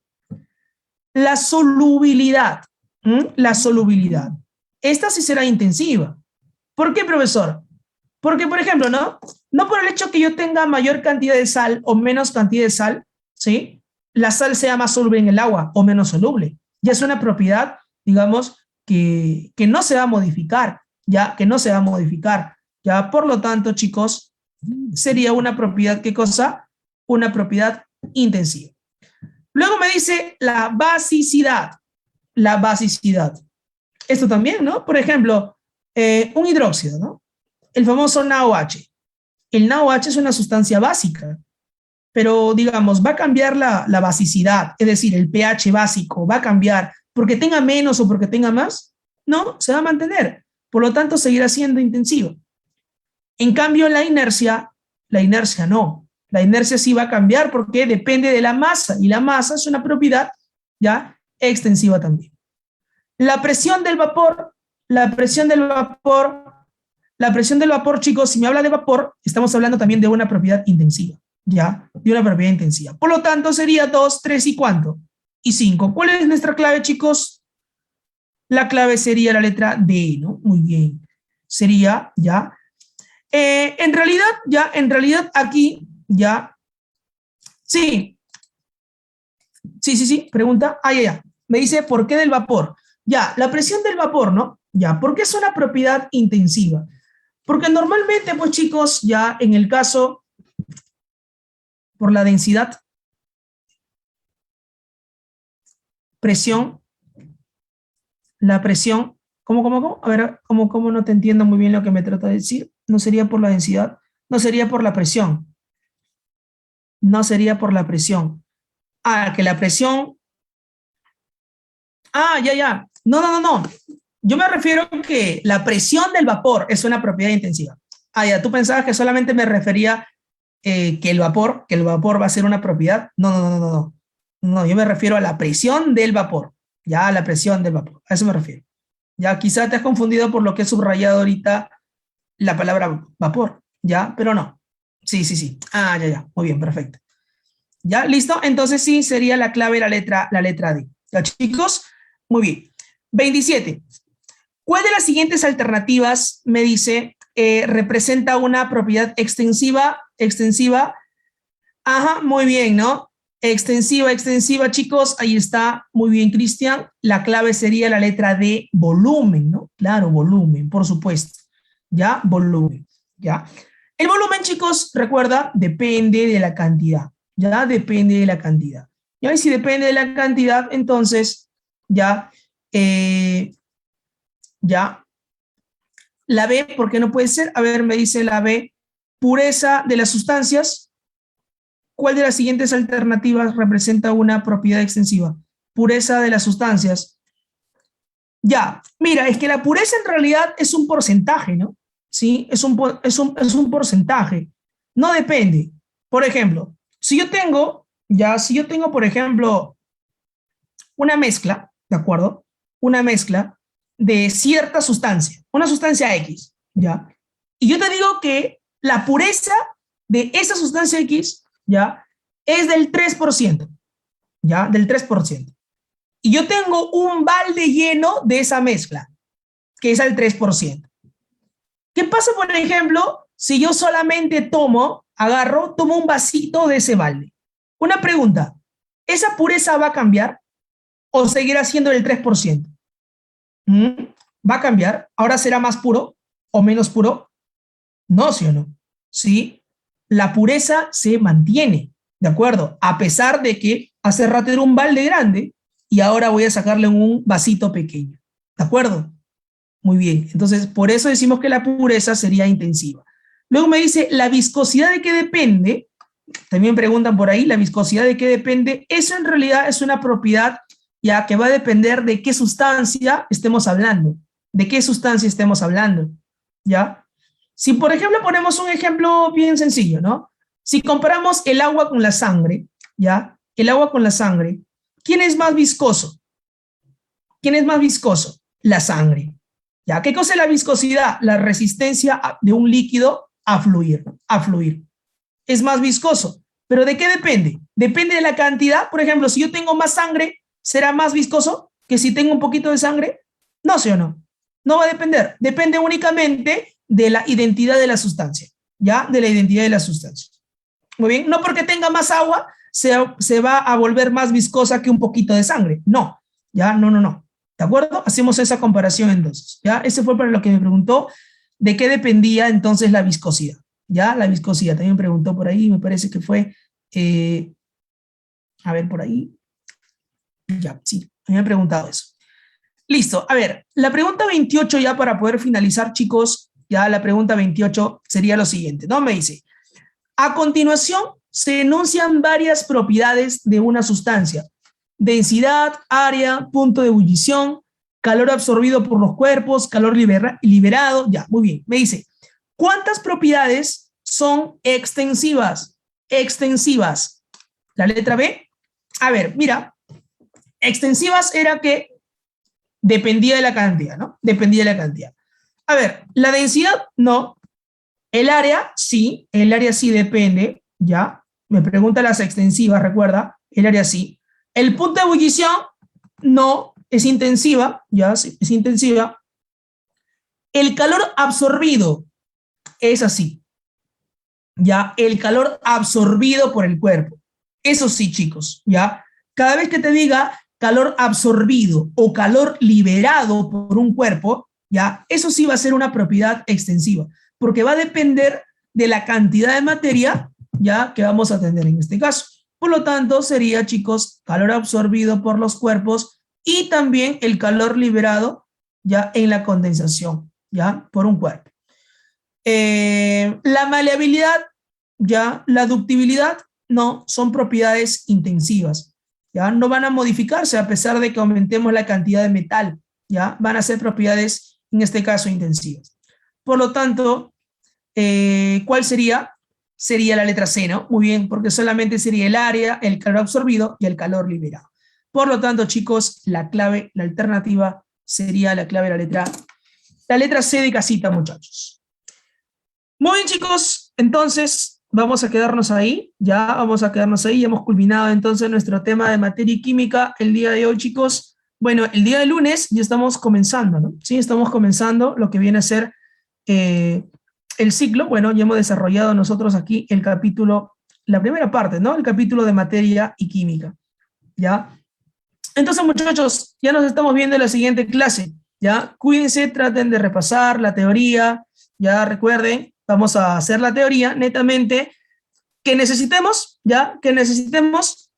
Speaker 1: La solubilidad, la solubilidad. Esta sí será intensiva. ¿Por qué, profesor? Porque, por ejemplo, no por el hecho que yo tenga mayor cantidad de sal o menos cantidad de sal, ¿sí? La sal sea más soluble en el agua o menos soluble. Ya es una propiedad, digamos, que no se va a modificar, ya, que no se va a modificar. Ya, por lo tanto, chicos, sería una propiedad, ¿qué cosa? Una propiedad intensiva. Luego me dice la basicidad. La basicidad. Esto también, ¿no? Por ejemplo, un hidróxido, ¿no? El famoso NaOH. El NaOH es una sustancia básica, pero digamos, va a cambiar la basicidad, es decir, el pH básico va a cambiar porque tenga menos o porque tenga más. No, se va a mantener. Por lo tanto, seguirá siendo intensivo. En cambio, la inercia no. La inercia sí va a cambiar porque depende de la masa y la masa es una propiedad ya extensiva también. La presión del vapor, chicos, si me habla de vapor, estamos hablando también de una propiedad intensiva, ¿ya? De una propiedad intensiva. Por lo tanto, sería 2, 3 y ¿cuánto? Y 5. ¿Cuál es nuestra clave, chicos? La clave sería la letra D, ¿no? Muy bien. Sería, ¿ya? En realidad aquí, ya. Sí, pregunta. Ya. Me dice, ¿por qué del vapor? Ya, la presión del vapor, ¿no? Ya, ¿por qué es una propiedad intensiva? Porque normalmente, pues chicos, ya en el caso, por la densidad, presión, la presión, ¿cómo? A ver, ¿cómo no te entiendo muy bien lo que me trata de decir? No sería por la densidad, no sería por la presión. No sería por la presión. Que la presión... ya. No. Yo me refiero que la presión del vapor es una propiedad intensiva. Ya, tú pensabas que solamente me refería que el vapor va a ser una propiedad. No. No, yo me refiero a la presión del vapor. Ya, la presión del vapor. A eso me refiero. Ya, quizá te has confundido por lo que he subrayado ahorita la palabra vapor. Ya, pero no. Sí. Ya. Muy bien, perfecto. ¿Ya? ¿Listo? Entonces sí, sería la clave la letra D. ¿Ya, chicos? Muy bien. 27. ¿Cuál de las siguientes alternativas, me dice, representa una propiedad extensiva? Ajá, muy bien, ¿no? Extensiva, extensiva, chicos, ahí está, muy bien, Cristian. La clave sería la letra D, volumen, ¿no? Claro, volumen, por supuesto. ¿Ya? Volumen, ¿ya? El volumen, chicos, recuerda, depende de la cantidad, ¿ya? Depende de la cantidad. ¿Ya? Y si depende de la cantidad, entonces, ya, ya, la B, ¿por qué no puede ser? A ver, me dice la B, pureza de las sustancias. ¿Cuál de las siguientes alternativas representa una propiedad extensiva? Pureza de las sustancias. Ya, mira, es que la pureza en realidad es un porcentaje, ¿no? Sí, es un porcentaje. No depende. Por ejemplo, si yo tengo, por ejemplo, una mezcla, ¿de acuerdo? Una mezcla de cierta sustancia, una sustancia X, ¿ya? Y yo te digo que la pureza de esa sustancia X, ¿ya? Es del 3%, ¿ya? Del 3%. Y yo tengo un balde lleno de esa mezcla, que es al 3%. ¿Qué pasa, por ejemplo, si yo solamente tomo un vasito de ese balde? Una pregunta, ¿esa pureza va a cambiar o seguirá siendo del 3%? ¿Va a cambiar? ¿Ahora será más puro o menos puro? No, ¿sí o no? Sí, la pureza se mantiene, ¿de acuerdo? A pesar de que hace rato era un balde grande y ahora voy a sacarle un vasito pequeño, ¿de acuerdo? Muy bien, entonces por eso decimos que la pureza sería intensiva. Luego me dice, ¿la viscosidad de qué depende? También preguntan por ahí, ¿la viscosidad de qué depende? Eso en realidad es una propiedad ya que va a depender de qué sustancia estemos hablando, de qué sustancia estemos hablando, ¿ya? Si, por ejemplo, ponemos un ejemplo bien sencillo, ¿no? Si comparamos el agua con la sangre, ¿ya? El agua con la sangre, ¿quién es más viscoso? ¿Quién es más viscoso? La sangre. ¿Ya? ¿Qué cosa es la viscosidad? La resistencia de un líquido a fluir, ¿no? A fluir. Es más viscoso. ¿Pero de qué depende? Depende de la cantidad. Por ejemplo, si yo tengo más sangre, ¿será más viscoso que si tengo un poquito de sangre? No, ¿sí o no? No va a depender. Depende únicamente de la identidad de la sustancia, ¿ya? De la identidad de la sustancia. Muy bien. No porque tenga más agua se va a volver más viscosa que un poquito de sangre. No, ¿ya? No, no, no. ¿De acuerdo? Hacemos esa comparación entonces, ¿ya? Ese fue para lo que me preguntó de qué dependía entonces la viscosidad, ¿ya? La viscosidad. También me preguntó por ahí, me parece que fue, a ver, por ahí. Ya, sí, me han preguntado eso. Listo, a ver, la pregunta 28 ya para poder finalizar, chicos, ya la pregunta 28 sería lo siguiente, ¿no? Me dice, a continuación se enuncian varias propiedades de una sustancia. Densidad, área, punto de ebullición, calor absorbido por los cuerpos, calor liberado, ya, muy bien. Me dice, ¿cuántas propiedades son extensivas? Extensivas. La letra B. A ver, mira, extensivas era que dependía de la cantidad, ¿no? Dependía de la cantidad. A ver, la densidad, no. El área sí depende, ¿ya? Me pregunta las extensivas, recuerda, el área sí. El punto de ebullición, no, es intensiva, ya, sí, es intensiva. El calor absorbido es así, ya, el calor absorbido por el cuerpo. Eso sí, chicos, ya. Cada vez que te diga calor absorbido o calor liberado por un cuerpo, ya, eso sí va a ser una propiedad extensiva, porque va a depender de la cantidad de materia, ya, que vamos a tener en este caso. Por lo tanto, sería, chicos, calor absorbido por los cuerpos y también el calor liberado, ya, en la condensación, ya, por un cuerpo. La maleabilidad, ya, la ductibilidad, no, son propiedades intensivas, ya, no van a modificarse a pesar de que aumentemos la cantidad de metal, ya, van a ser propiedades, en este caso, intensivas. Por lo tanto, ¿cuál sería? Sería la letra C, ¿no? Muy bien, porque solamente sería el área, el calor absorbido y el calor liberado. Por lo tanto, chicos, la clave, la alternativa sería la clave de la letra C de casita, muchachos. Muy bien, chicos, entonces vamos a quedarnos ahí, ya hemos culminado entonces nuestro tema de materia y química el día de hoy, chicos. Bueno, el día de lunes ya estamos comenzando, ¿no? Sí, estamos comenzando lo que viene a ser el ciclo. Bueno, ya hemos desarrollado nosotros aquí el capítulo la primera parte, ¿no? El capítulo de materia y química, ¿ya? Entonces, muchachos, ya nos estamos viendo en la siguiente clase, ¿ya? Cuídense, traten de repasar la teoría, ya recuerden, vamos a hacer la teoría netamente que necesitemos, ¿ya? Que necesitemos,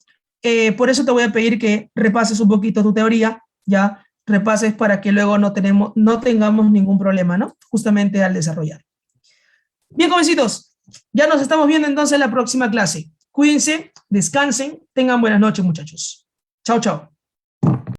Speaker 1: por eso te voy a pedir que repases un poquito tu teoría, ¿ya? Repases para que luego no tengamos ningún problema, ¿no? Justamente al desarrollar. Bien, jovencitos, ya nos estamos viendo entonces en la próxima clase. Cuídense, descansen, tengan buenas noches, muchachos. Chao, chao.